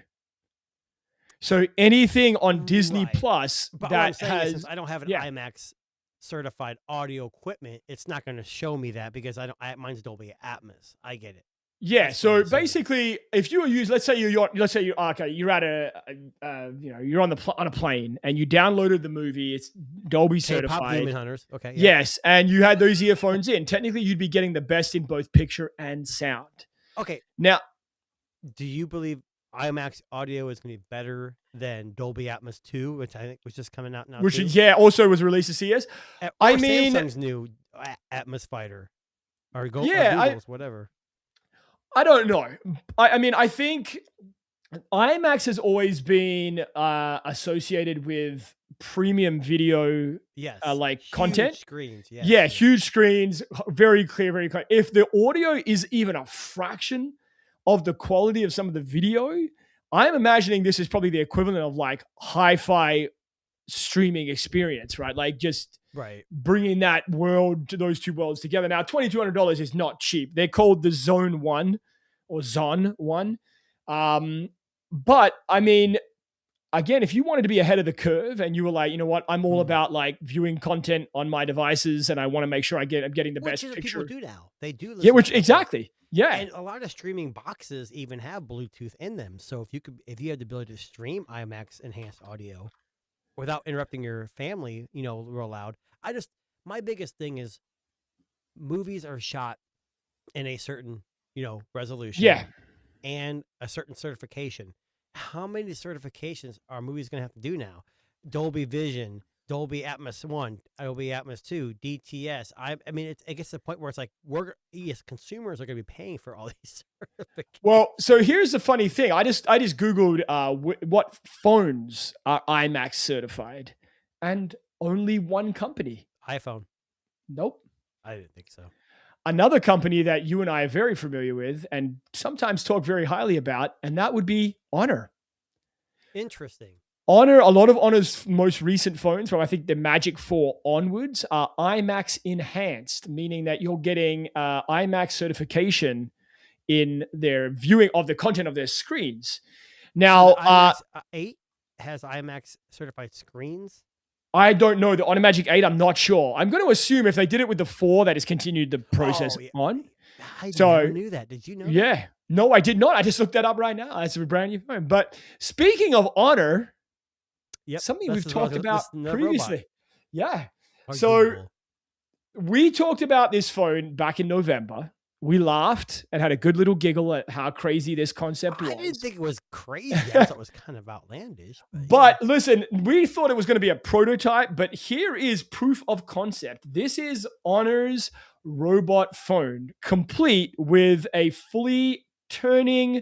So anything on Disney Plus that has... Since I don't have an IMAX certified audio equipment, it's not going to show me that because mine's Dolby Atmos. I get it. Yeah. So basically, if you were let's say you're at you're on a plane and you downloaded the movie, it's Dolby certified. Pop Demon Hunters. Okay. Yeah. Yes, and you had those earphones in. Technically, you'd be getting the best in both picture and sound. Okay. Now, do you believe IMAX audio is going to be better than Dolby Atmos 2, which I think was just coming out now? Which also was released at CES. I mean, Samsung's new Atmos Fighter or Google's, whatever. I don't know. I mean, I think IMAX has always been associated with premium video, like huge content. Screens, huge screens, very clear, very clear. If the audio is even a fraction of the quality of some of the video, I'm imagining this is probably the equivalent of like hi-fi streaming experience, right? Like just bringing that world to those two worlds together. Now, $2,200 is not cheap. They're called the Zone 1 or Zon 1. But I mean, again, if you wanted to be ahead of the curve and you were like, you know what, I'm all about like viewing content on my devices and I want to make sure I'm getting the best picture. People do now. They do. Exactly. Yeah. And a lot of streaming boxes even have Bluetooth in them. So if you had the ability to stream IMAX Enhanced audio without interrupting your family, real loud. My biggest thing is movies are shot in a certain, resolution. Yeah. And a certain certification. How many certifications are movies going to have to do now? Dolby Vision, Dolby Atmos 1, Dolby Atmos 2, DTS. I mean, it gets to the point where it's like consumers are going to be paying for all these certificates. Well, so here's the funny thing. I just Googled what phones are IMAX certified, and only one company. iPhone. Nope. I didn't think so. Another company that you and I are very familiar with and sometimes talk very highly about, and that would be Honor. Interesting. Honor, a lot of Honor's most recent phones, from I think the Magic 4 onwards, are IMAX enhanced, meaning that you're getting IMAX certification in their viewing of the content of their screens. Now, so IMAX 8 has IMAX certified screens. I don't know. On a Magic 8, I'm not sure. I'm going to assume if they did it with the 4, that has continued the process on. I never knew that. Did you know that? Yeah. No, I did not. I just looked that up right now. It's a brand new phone. But speaking of Honor, something we've talked about previously. Robot. Yeah. So we talked about this phone back in November. We laughed and had a good little giggle at how crazy this concept was. I didn't think it was crazy. I thought it was kind of outlandish. But listen, we thought it was going to be a prototype, but here is proof of concept. This is Honor's robot phone, complete with a fully turning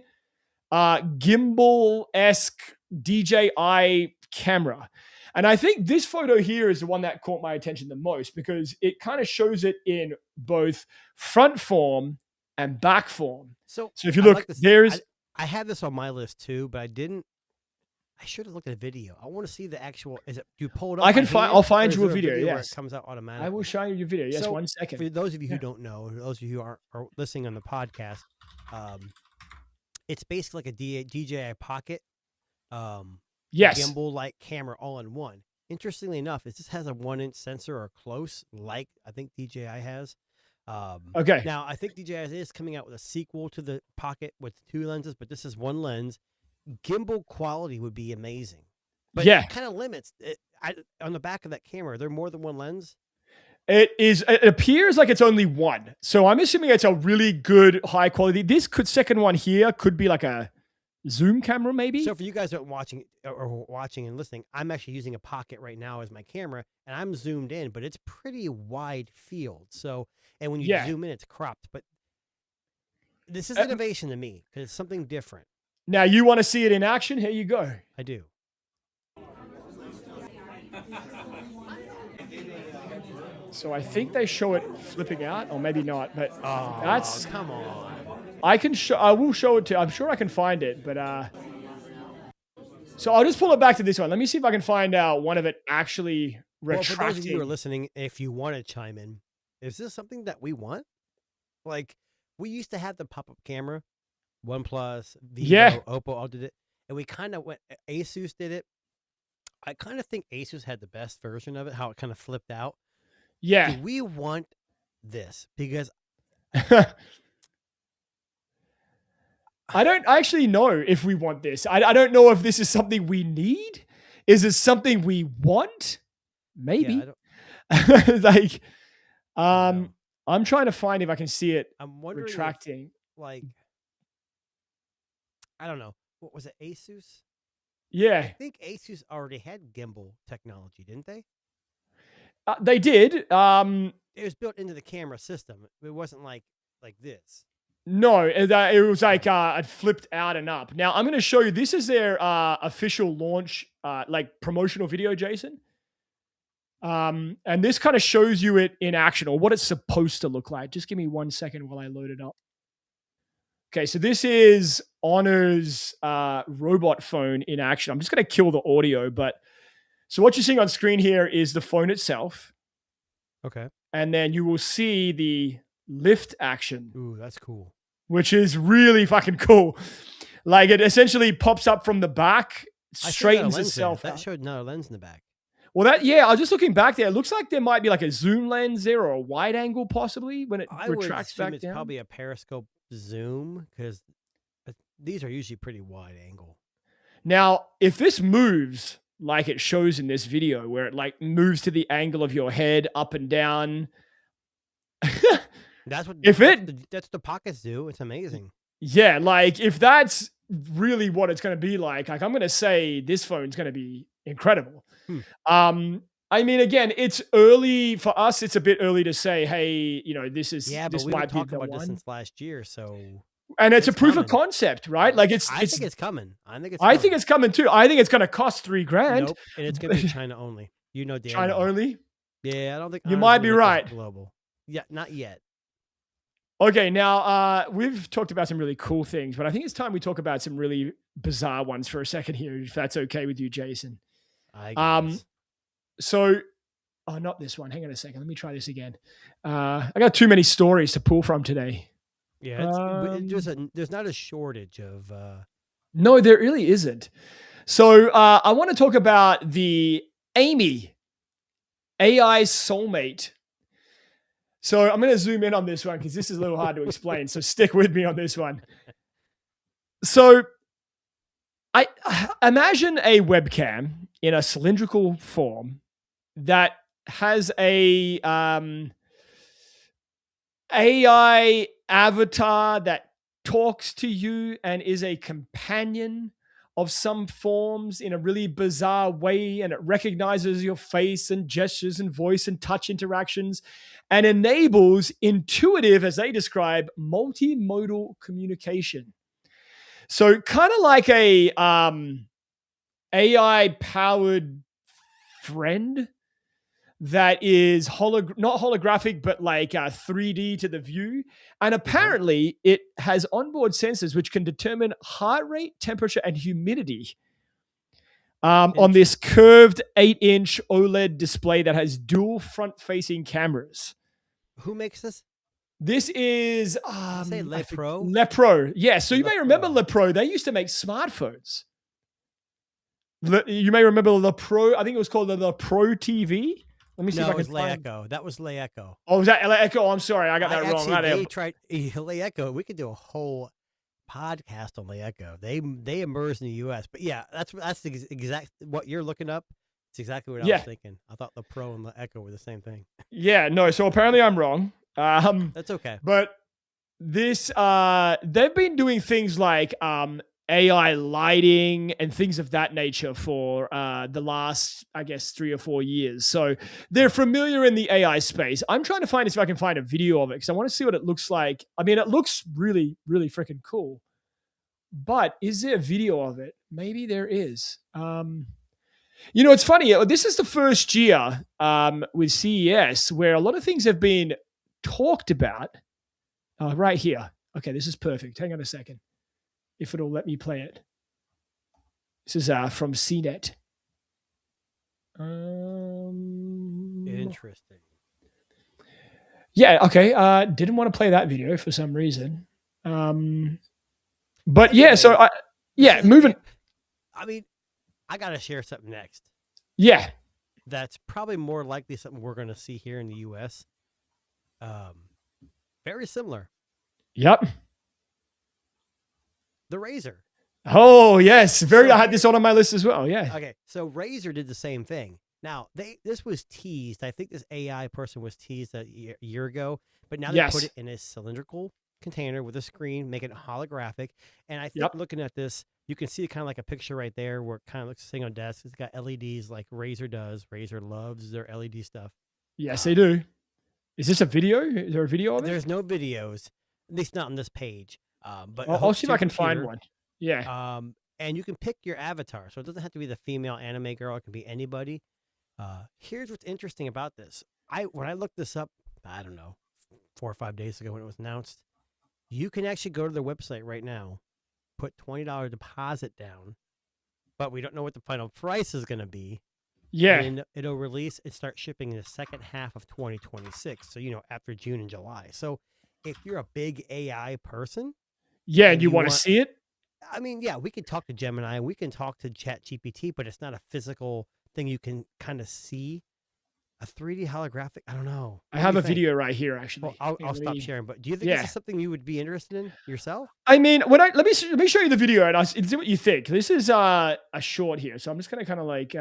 gimbal-esque DJI camera. And I think this photo here is the one that caught my attention the most, because it kind of shows it in both front form and back form. So if you look, I had this on my list too, but I didn't. I should have looked at a video. I want to see the actual. Is it? Do you pull it up? I'll find you a video. Yes, where it comes out automatically. I will show you your video. Yes, so 1 second. For those of you who don't know, those of you who are listening on the podcast, it's basically like a DJI Pocket. Yes. Gimbal-like camera all in one. Interestingly enough, it just has a 1-inch sensor or close, like I think DJI has. Okay. Now, I think DJI is coming out with a sequel to the Pocket with 2 lenses, but this is 1 lens. Gimbal quality would be amazing. But it kind of limits it. On the back of that camera, are there more than 1 lens? It appears like it's only 1. So I'm assuming it's a really good, high quality. This second one here could be like a zoom camera, maybe. So for you guys that are watching and listening, I'm actually using a Pocket right now as my camera, and I'm zoomed in, but it's pretty wide field. So, and when you zoom in, it's cropped. But this is innovation to me because it's something different. Now you want to see it in action? Here you go. I do. So I think they show it flipping out, or maybe not. But that's come on. I will show it to you. I'm sure I can find it, but so I'll just pull it back to this one. Let me see if I can find out one of it actually retracting. Well, for those of you who are listening, if you want to chime in, is this something that we want? Like, we used to have the pop-up camera, OnePlus, Vivo, Oppo all did it, and we kind of went. Asus did it. I kind of think Asus had the best version of it, how it kind of flipped out. Yeah. Do we want this? Because I don't actually know if we want this. I don't know if this is something we need. Is it something we want? Maybe. Yeah, I'm trying to find if I can see it. I'm wondering retracting. If, I don't know. What was it? Asus? Yeah. I think Asus already had gimbal technology, didn't they? They did. It was built into the camera system. It wasn't like this. No, it was like it flipped out and up. Now I'm going to show you. This is their official launch, promotional video, Jason. And this kind of shows you it in action, or what it's supposed to look like. Just give me 1 second while I load it up. Okay, so this is Honor's robot phone in action. I'm just going to kill the audio, but so what you're seeing on screen here is the phone itself. Okay. And then you will see the lift action. Ooh, that's cool. Which is really fucking cool. Like, it essentially pops up from the back, straightens itself out. That showed another lens in the back. Well, I was just looking back there. It looks like there might be like a zoom lens there, or a wide angle possibly when it retracts back it's down. Probably a periscope zoom, because these are usually pretty wide angle. Now, if this moves like it shows in this video, where it like moves to the angle of your head up and down. That's what the Pockets do. It's amazing. Yeah, like if that's really what it's going to be like I'm going to say this phone's going to be incredible. I mean, again, it's early for us. It's a bit early to say, hey, this is but this we've been might be talking the about this one. since last year, so And it's a proof coming. of concept, right? Like I think it's coming. I think it's coming too. I think it's going to cost $3,000. Nope, and it's going to be China only. Damn China well. only. Yeah, I don't think You might be think it's right. Global. Yeah, not yet. Okay, now we've talked about some really cool things, but I think it's time we talk about some really bizarre ones for a second here, if that's okay with you, Jason. I guess. So, not this one. Hang on a second. Let me try this again. I got too many stories to pull from today. Yeah, there's not a shortage of. No, there really isn't. So I want to talk about the Amy AI soulmate. So I'm going to zoom in on this one because this is a little hard to explain. So stick with me on this one. So I imagine a webcam in a cylindrical form that has a AI avatar that talks to you and is a companion of some forms in a really bizarre way, and it recognizes your face and gestures and voice and touch interactions and enables intuitive, as they describe, multimodal communication. So kind of like a AI powered friend that is not holographic, but like 3D to the view. And apparently it has onboard sensors which can determine heart rate, temperature, and humidity on this curved 8-inch OLED display that has dual front-facing cameras. Who makes this? This is say LePro? LePro. Yeah, so you may remember LePro. They used to make smartphones. You may remember LePro. I think it was called the LePro TV. Let me see if I can find. LeEcho. That was LeEcho. Oh, was that LeEcho? Oh, I'm sorry. I got that wrong. They tried LeEcho. We could do a whole podcast on LeEcho. They emerged in the U.S. But yeah, that's the exact what you're looking up. It's exactly what I was thinking. I thought LePro and LeEcho were the same thing. Yeah, no. So apparently I'm wrong. That's okay. But this, they've been doing things like AI lighting and things of that nature for the last, I guess, 3 or 4 years. So they're familiar in the AI space. I'm trying to find if I can find a video of it because I want to see what it looks like. I mean, it looks really, really freaking cool. But is there a video of it? Maybe there is. It's funny. This is the first year with CES where a lot of things have been talked about. Right here. Okay, this is perfect. Hang on a second. If it'll let me play it. This is from CNET. Interesting. Yeah, okay. Didn't want to play that video for some reason. But yeah, so moving. I mean, I got to share something next. Yeah. That's probably more likely something we're going to see here in the U.S. Very similar. Yep. The Razer. Oh, yes. I had this on my list as well. Yeah. Okay. So Razer did the same thing. Now, this was teased. I think this AI person was teased a year ago, but now they put it in a cylindrical container with a screen, make it holographic. And I think looking at this, you can see kind of like a picture right there where it kind of looks sitting on desk. It's got LEDs like Razer does. Razer loves their LED stuff. Yes, they do. Is this a video? Is there a video of it? There's no videos, at least not on this page. But I'll see if I can find one. Yeah. And you can pick your avatar. So it doesn't have to be the female anime girl. It can be anybody. Here's what's interesting about this. When I looked this up, I don't know, 4 or 5 days ago when it was announced, you can actually go to their website right now, put $20 deposit down, but we don't know what the final price is going to be. Yeah. And it'll release and start shipping in the second half of 2026. So, after June and July. So if you're a big AI person. Yeah. And you want to see it? I mean, yeah, we can talk to Gemini. We can talk to ChatGPT, but it's not a physical thing you can kind of see. A 3D holographic? I don't know. I have a video right here, actually. Well, I'll stop sharing. But do you think this is something you would be interested in yourself? I mean, let me show you the video and see what you think. This is a short here, so I'm just gonna kind of like.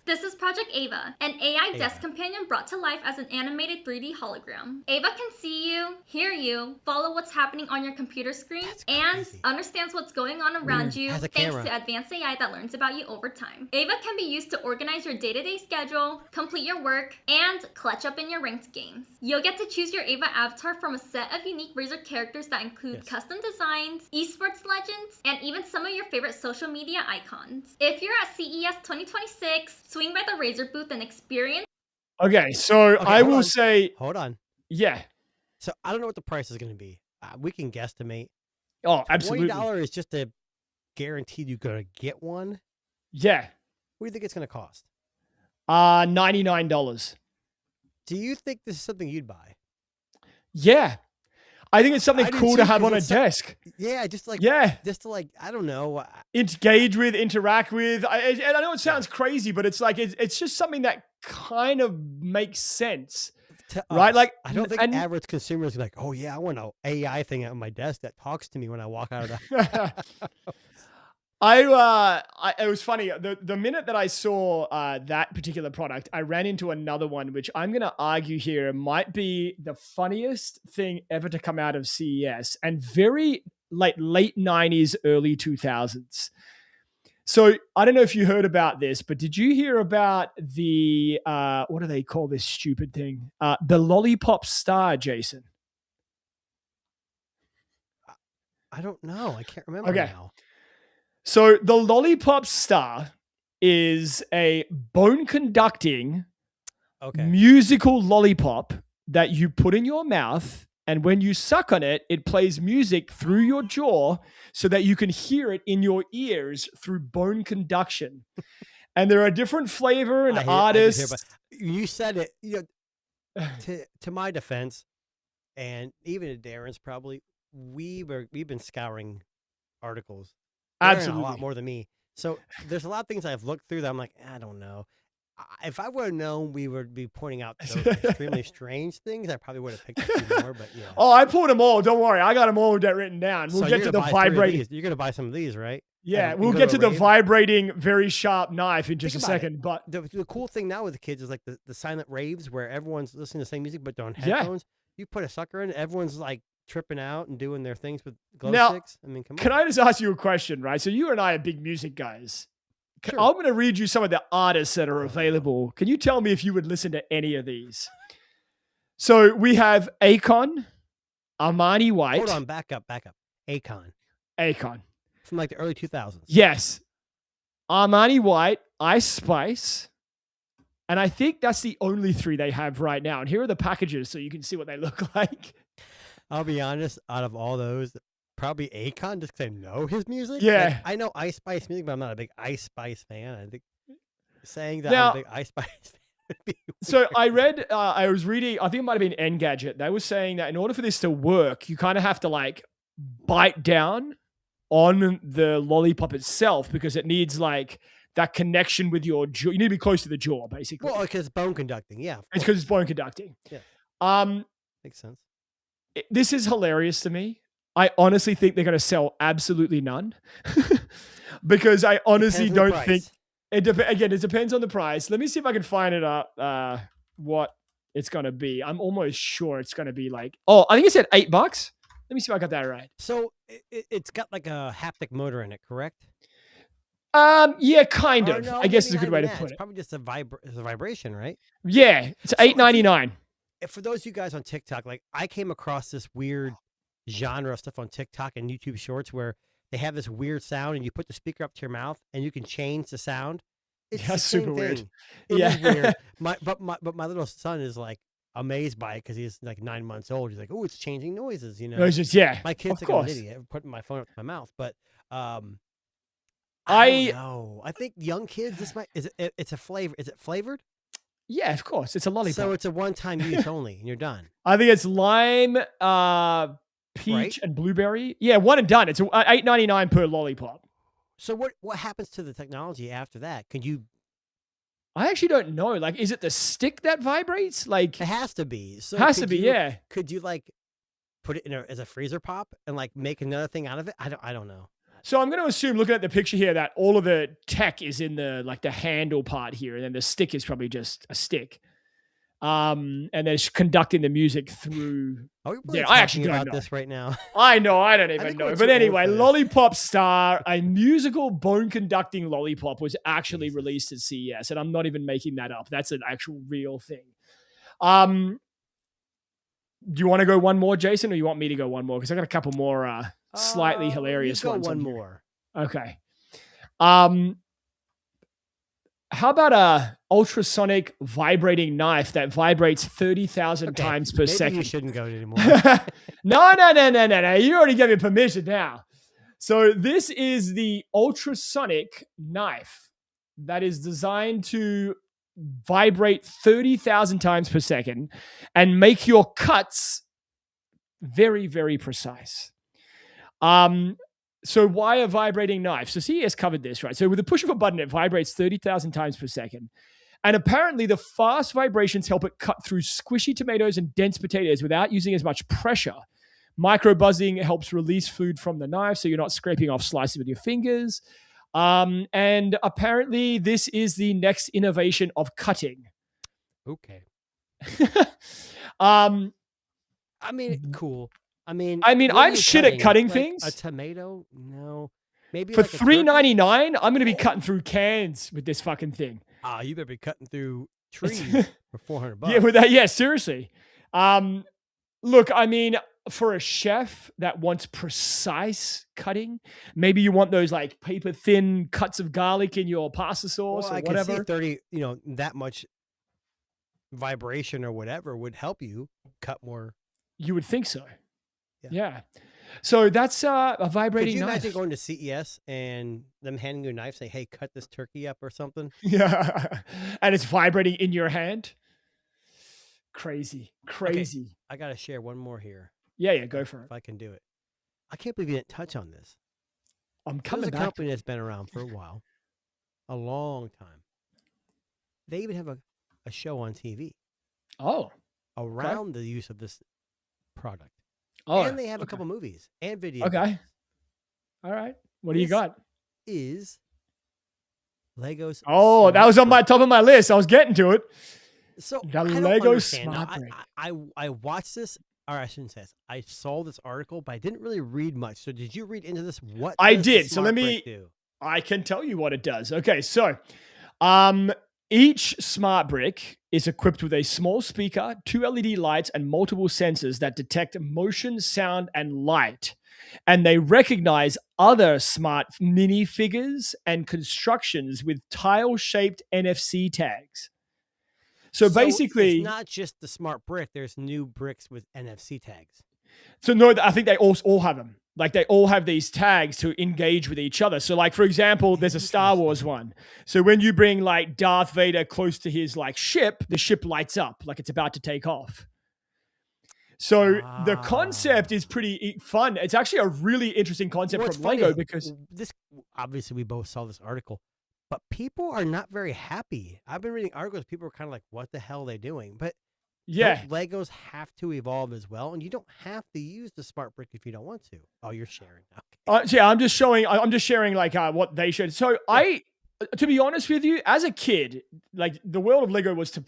This is Project Ava, an AI desk companion brought to life as an animated 3D hologram. Ava can see you, hear you, follow what's happening on your computer screen, and understands what's going on around you thanks to advanced AI that learns about you over time. Ava can be used to organize your day-to-day schedule, complete your work, and clutch up in your ranked games. You'll get to choose your Ava avatar from a set of unique Razer characters that include custom designs, esports legends, and even some of your favorite social media icons. If you're at CES 2026, swing by the Razer booth and experience. Okay, so I will say... Hold on. Yeah. So I don't know what the price is going to be. We can guesstimate. Oh, absolutely. $20 is just a guaranteed you're going to get one? Yeah. What do you think it's going to cost? $99. Do you think this is something you'd buy? Yeah. I think it's something cool to have on a desk. Yeah, just to I don't know. Engage with, interact with. I know it sounds crazy, but it's like, it's just something that kind of makes sense. Right? Like, I don't think average consumers are like, oh yeah, I want an AI thing on my desk that talks to me when I walk out of the it was funny. The minute that I saw that particular product, I ran into another one, which I'm going to argue here might be the funniest thing ever to come out of CES, and very late 90s, early 2000s. So I don't know if you heard about this, but did you hear about the, what do they call this stupid thing? The Lollipop Star, Jason? I don't know. I can't remember now. So the Lollipop Star is a bone-conducting musical lollipop that you put in your mouth, and when you suck on it, it plays music through your jaw so that you can hear it in your ears through bone conduction. And there are different flavor and artists. You said it. You know, to my defense, and even to Darren's probably, we've been scouring articles. Absolutely. A lot more than me. So there's a lot of things I've looked through that I'm like, I don't know. If I would have known we would be pointing out those extremely strange things, I probably would have picked a few more. But yeah. Oh, I pulled them all. Don't worry. I got them all written down. We'll get to the vibrating. You're going to buy some of these, right? Yeah, we'll get to the vibrating, very sharp knife in just a second. But the cool thing now with the kids is like the silent raves where everyone's listening to the same music but they're on headphones. You put a sucker in, everyone's like tripping out and doing their things with glow sticks. I mean, come on. Can I just ask you a question, right? So you and I are big music guys. Sure. I'm going to read you some of the artists that are available. Can you tell me if you would listen to any of these? So we have Akon, Armani White. Hold on, back up. Akon. From like the early 2000s. Yes. Armani White, Ice Spice. And I think that's the only three they have right now. And here are the packages so you can see what they look like. I'll be honest, out of all those, probably Akon, just because I know his music. Yeah. Like, I know Ice Spice music, but I'm not a big Ice Spice fan. I think saying that I'm a big Ice Spice fan would be weird. So I was reading, I think it might have been Engadget. They were saying that in order for this to work, you kind of have to like bite down on the lollipop itself because it needs like that connection with your jaw. You need to be close to the jaw, basically. Well, because it's bone conducting. Yeah. It's because it's bone conducting. Yeah. Makes sense. This is hilarious to me. I honestly think they're going to sell absolutely none because I honestly don't think it. Again, it depends on the price. Let me see if I can find it up. What it's going to be. I'm almost sure it's going to be like. Oh, I think it said $8. Let me see if I got that right. So it's got like a haptic motor in it, correct? Yeah, kind of. No, I guess it's a good way to put it. It's probably just a vibration, right? Yeah, it's $8.99. For those of you guys on TikTok, like I came across this weird genre of stuff on TikTok and YouTube Shorts where they have this weird sound and you put the speaker up to your mouth and you can change the sound. It's the same super thing. weird. It is weird. But my little son is like amazed by it because he's like 9 months old. He's like, oh, it's changing noises, you know. No, it's just My kid's like an idiot putting my phone up to my mouth, but I don't know. I think young kids, it's a flavor. Is it flavored? Yeah, of course. It's a lollipop. So it's a one-time use only, and you're done. I think it's lime, peach, and blueberry. Yeah, one and done. It's $8.99 per lollipop. So what happens to the technology after that? Can you? I actually don't know. Like, is it the stick that vibrates? Like, it has to be. So has to be. Yeah. Could you like put it in as a freezer pop and like make another thing out of it? I don't know. So I'm going to assume, looking at the picture here, that all of the tech is in the handle part here, and then the stick is probably just a stick. And they're conducting the music through. Are we really I actually talking don't about know this right now? I know, I don't even think know. we're But too old anyway, for this. Lollipop Star, a musical bone conducting lollipop, was actually released at CES, and I'm not even making that up. That's an actual real thing. Do you want to go one more, Jason, or you want me to go one more? Because I got a couple more slightly hilarious you go ones. one more. Okay. How about a ultrasonic vibrating knife that vibrates 30,000 times per second? You shouldn't go anymore. No. You already gave me permission now. So this is the ultrasonic knife that is designed to vibrate 30,000 times per second and make your cuts very, very precise. So why a vibrating knife? So CES covered this, right? So with the push of a button, it vibrates 30,000 times per second. And apparently the fast vibrations help it cut through squishy tomatoes and dense potatoes without using as much pressure. Micro buzzing helps release food from the knife, so you're not scraping off slices with your fingers. And apparently this is the next innovation of cutting. Okay. I mean, cool. I mean, I'm shit at cutting like things. A tomato? No. Maybe for like $3.99, I'm going to be cutting through cans with this fucking thing. You better be cutting through trees for $400. Yeah, with that. Yeah, seriously. Look, I mean, for a chef that wants precise cutting, maybe you want those like paper thin cuts of garlic in your pasta sauce or whatever. I can see 30, that much vibration or whatever would help you cut more. You would think so. Yeah. So that's a vibrating Could you knife. imagine going to CES and them handing you a knife saying, hey, cut this turkey up or something? Yeah. And it's vibrating in your hand. Crazy. Okay, I got to share one more here. Yeah, go for it. If I can do it. I can't believe you didn't touch on this. I'm coming back. There's a company that's been around for a while, a long time. They even have a show on TV. Oh. Around the use of this product. Oh. And they have a couple movies and videos. Okay. All right. What do you got? Is Lego's. Oh, that was on my top of my list. I was getting to it. So the I Lego Smart Brick. I watched this, or I shouldn't say this. I saw this article, but I didn't really read much. So did you read into this? What I did. So let me. I can tell you what it does. Okay, so each smart brick is equipped with a small speaker, 2 LED lights, and multiple sensors that detect motion, sound, and light. And they recognize other smart minifigures and constructions with tile-shaped NFC tags. So basically, it's not just the smart brick. There's new bricks with NFC tags. So no, I think they all have them. Like they all have these tags to engage with each other. So like, for example, there's a Star Wars one. So when you bring like Darth Vader close to his like ship, the ship lights up like it's about to take off. So the concept is pretty fun. It's actually a really interesting concept from Lego because this, obviously we both saw this article, but people are not very happy. I've been reading articles. People are kind of like, what the hell are they doing? But yeah, Legos have to evolve as well, and you don't have to use the smart brick if you don't want to. Oh, you're sharing. Okay. Yeah, I'm just sharing like what they showed. So to be honest with you, as a kid, like the world of Lego was to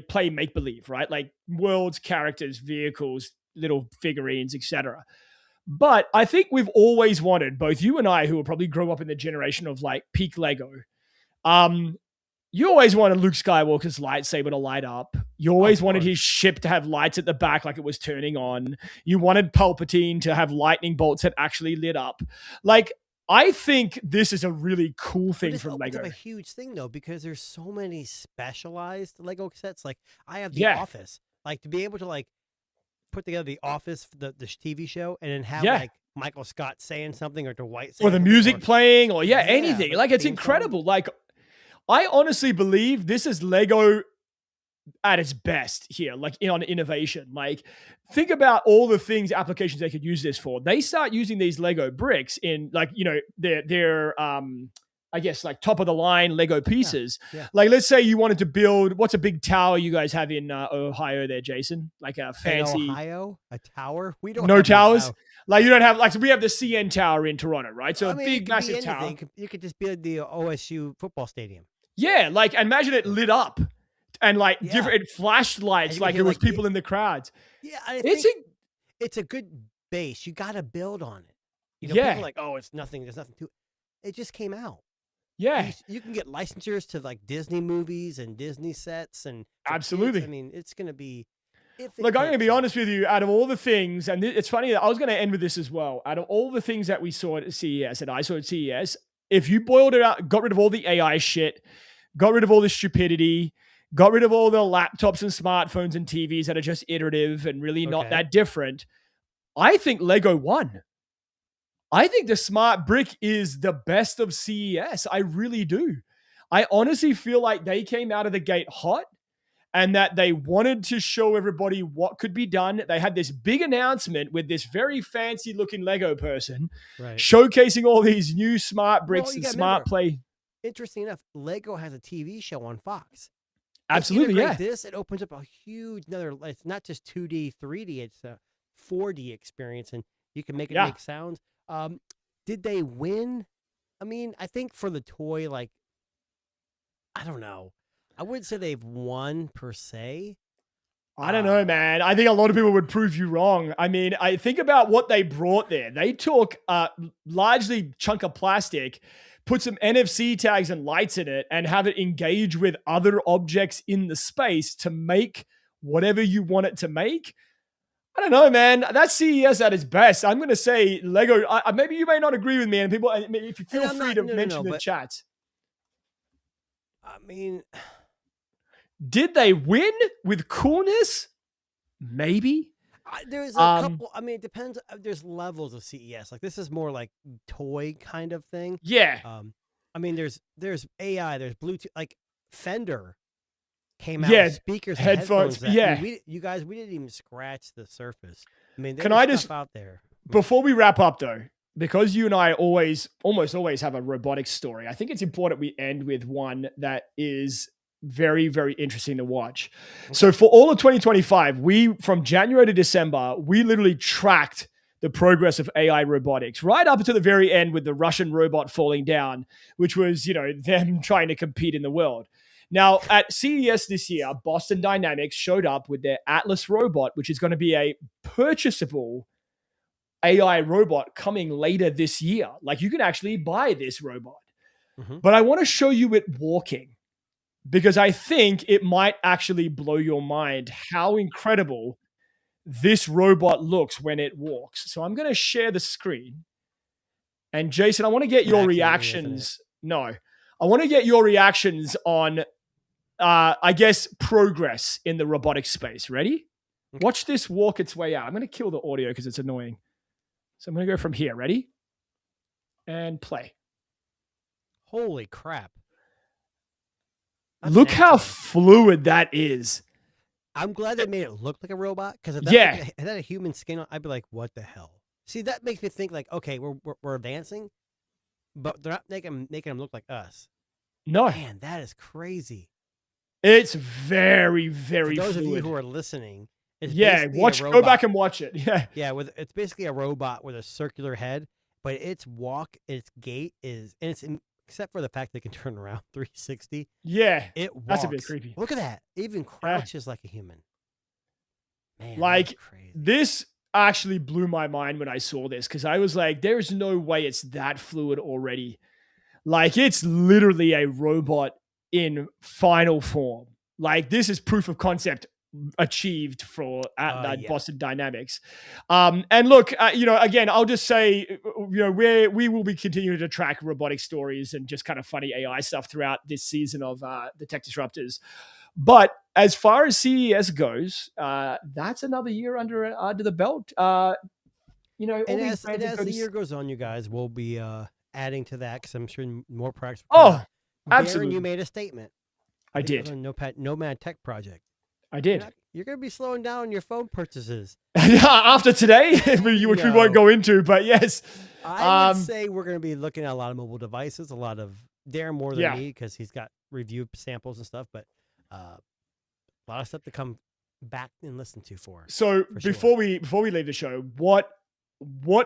play make believe, right? Like worlds, characters, vehicles, little figurines, etc. But I think we've always wanted, both you and I, who will probably grow up in the generation of like peak Lego, you always wanted Luke Skywalker's lightsaber to light up. You always wanted his ship to have lights at the back like it was turning on. You wanted Palpatine to have lightning bolts that actually lit up. Like, I think this is a really cool thing from Lego. It's a huge thing, though, because there's so many specialized Lego sets. Like, I have The Office. Like, to be able to, like, put together The Office, the TV show, and then have, like, Michael Scott saying something or Dwight saying or the music playing or anything. Like, it's incredible. Like, I honestly believe this is Lego at its best here, like on innovation. Like, think about all the applications they could use this for. They start using these Lego bricks in, like, you know, their I guess, like top of the line Lego pieces. Yeah. Like, let's say you wanted to build, what's a big tower you guys have in Ohio there, Jason? Like a fancy. In Ohio? A tower? We don't no have towers? Like, you don't have, like, so we have the CN Tower in Toronto, right? So I a mean, big, massive tower. You could just build the OSU football stadium. Yeah, like, imagine it lit up and like different flashlights, like it was people in the crowds. Yeah, I think it's a good base. You got to build on it. You know, people are like, oh, it's nothing. There's nothing to it. It just came out. Yeah. You can get licensures to like Disney movies and Disney sets and absolutely. Kids. I mean, it's going to be. Look, I'm going to be honest with you. Out of all the things, and it's funny that I was going to end with this as well. Out of all the things that we saw at CES, and I saw at CES, if you boiled it out, got rid of all the AI shit, got rid of all the stupidity, got rid of all the laptops and smartphones and TVs that are just iterative and really not that different, I think Lego won. I think the smart brick is the best of CES. I really do. I honestly feel like they came out of the gate hot and that they wanted to show everybody what could be done. They had this big announcement with this very fancy looking Lego person showcasing all these new smart bricks and smart play. Interesting enough, Lego has a TV show on Fox. Absolutely, yeah. It opens up a huge it's not just 2D, 3D, it's a 4D experience, and you can make it make sounds. Did they win? I mean, I think for the toy, like, I don't know. I wouldn't say they've won per se. I don't know, man. I think a lot of people would prove you wrong. I mean, I think about what they brought there. They took largely chunk of plastic, put some NFC tags and lights in it, and have it engage with other objects in the space to make whatever you want it to make. I don't know, man. That's CES at its best. I'm going to say Lego. Maybe you may not agree with me, and people, if you feel free to mention in the chat. I mean, did they win with coolness? Maybe. There's a couple. I mean, it depends. There's levels of CES. Like, this is more like toy kind of thing. Yeah. I mean, there's AI. There's Bluetooth. Like Fender came out with speakers, headphones. I mean, we didn't even scratch the surface. I mean, can I just stuff out there before we wrap up though? Because you and I almost always have a robotics story, I think it's important we end with one that is very, very interesting to watch. Okay. So for all of 2025, from January to December, we literally tracked the progress of AI robotics right up to the very end with the Russian robot falling down, which was, them trying to compete in the world. Now, at CES this year, Boston Dynamics showed up with their Atlas robot, which is going to be a purchasable AI robot coming later this year. Like, you can actually buy this robot. Mm-hmm. But I want to show you it walking because I think it might actually blow your mind how incredible this robot looks when it walks. So I'm going to share the screen. And Jason, I want to get your reactions. I want to get your reactions on, I guess, progress in the robotic space. Ready? Okay. Watch this walk its way out. I'm going to kill the audio because it's annoying. So I'm going to go from here. Ready? And play. Holy crap. That's Look how fluid that is. I'm glad they made it look like a robot, because if that had a human skin on, I'd be like, what the hell? See, that makes me think like, okay, we're advancing, but they're not making them look like us. No. Man, that is crazy. It's very, very For those fluid. of you who are listening, go back and watch it. It's basically a robot with a circular head, but its gait is, and it's except for the fact they can turn around 360. Yeah, it walks. That's a bit creepy. Look at that. It even crouches like a human. Man, like, this actually blew my mind when I saw this, because I was like, there's no way it's that fluid already. Like, it's literally a robot in final form. Like, this is proof of concept achieved for Boston Dynamics. And look, again, I'll just say, we will be continuing to track robotic stories and just kind of funny AI stuff throughout this season of the Tech Disruptors. But as far as CES goes, that's another year under the belt. And as the year goes on, you guys will be adding to that, because I'm sure more products. Absolutely. Baron, you made a statement. I did. On Nomad Tech Project. I did. You're going to be slowing down your phone purchases. After today, which we won't go into, but yes. I would say we're going to be looking at a lot of mobile devices, a lot of Darren more than me because he's got review samples and stuff, but a lot of stuff to come back and listen to for. So before we leave the show, what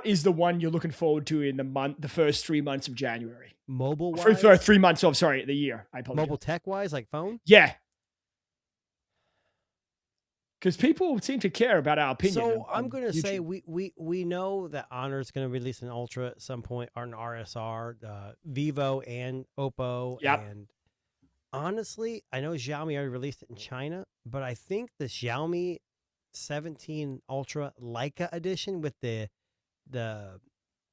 is the one you're looking forward to in the first 3 months of January? Mobile wise? 3 months of the year. I apologize. Mobile tech wise, like phone? Yeah. Because people seem to care about our opinion. So I'm going to say we know that Honor is going to release an Ultra at some point, or an RSR, Vivo and Oppo. Yep. And honestly, I know Xiaomi already released it in China, but I think the Xiaomi 17 Ultra Leica edition with the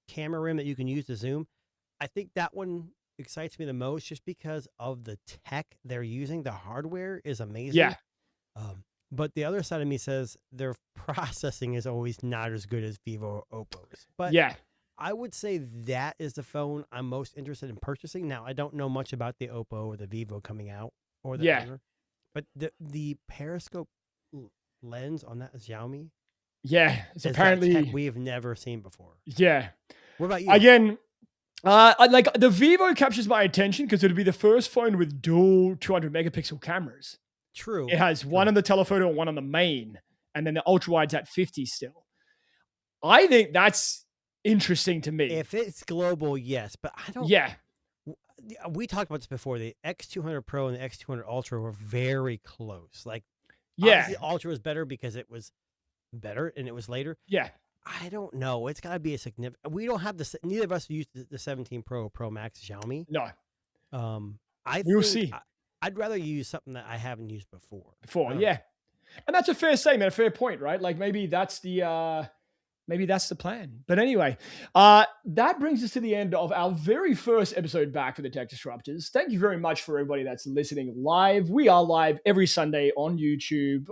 camera rim that you can use to zoom, I think that one excites me the most just because of the tech they're using. The hardware is amazing. Yeah. But the other side of me says their processing is always not as good as Vivo or Oppo's. But yeah, I would say that is the phone I'm most interested in purchasing. Now, I don't know much about the Oppo or the Vivo coming out, or the Honor, but the periscope lens on that Xiaomi, it's apparently we have never seen before. Yeah. What about you? Again, like the Vivo captures my attention because it'll be the first phone with dual 200 megapixel cameras. True. It has one on the telephoto and one on the main, and then the ultra wide's at 50 still. I think that's interesting to me. If it's global, yes, but I don't. Yeah. We talked about this before. The X200 Pro and the X200 Ultra were very close. Like, obviously, Ultra was better because it was better and it was later. Yeah. I don't know. It's got to be a significant. We don't have the. Neither of us used the 17 Pro Max Xiaomi. No. We'll see. I'd rather use something that I haven't used before. Yeah. And that's a fair statement, a fair point, right? Like maybe that's the plan. But anyway, that brings us to the end of our very first episode back for the Tech Disruptors. Thank you very much for everybody that's listening live. We are live every Sunday on YouTube,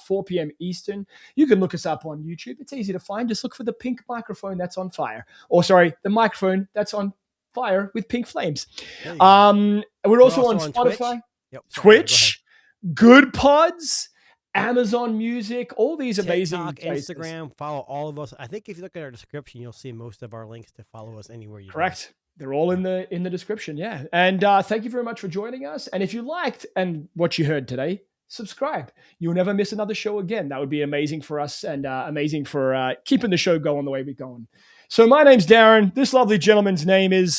4 p.m. Eastern. You can look us up on YouTube. It's easy to find. Just look for the pink microphone that's on fire. Or sorry, the microphone that's on fire with pink flames. We're also on Spotify. Twitch, Good Pods, Amazon Music, all these amazing TikTok, places. Instagram, follow all of us. I think if you look at our description, you'll see most of our links to follow us anywhere you Correct. Go. They're all in the description, yeah. And thank you very much for joining us. And if you liked and what you heard today, subscribe. You'll never miss another show again. That would be amazing for us and amazing for keeping the show going the way we're going. So my name's Darren. This lovely gentleman's name is...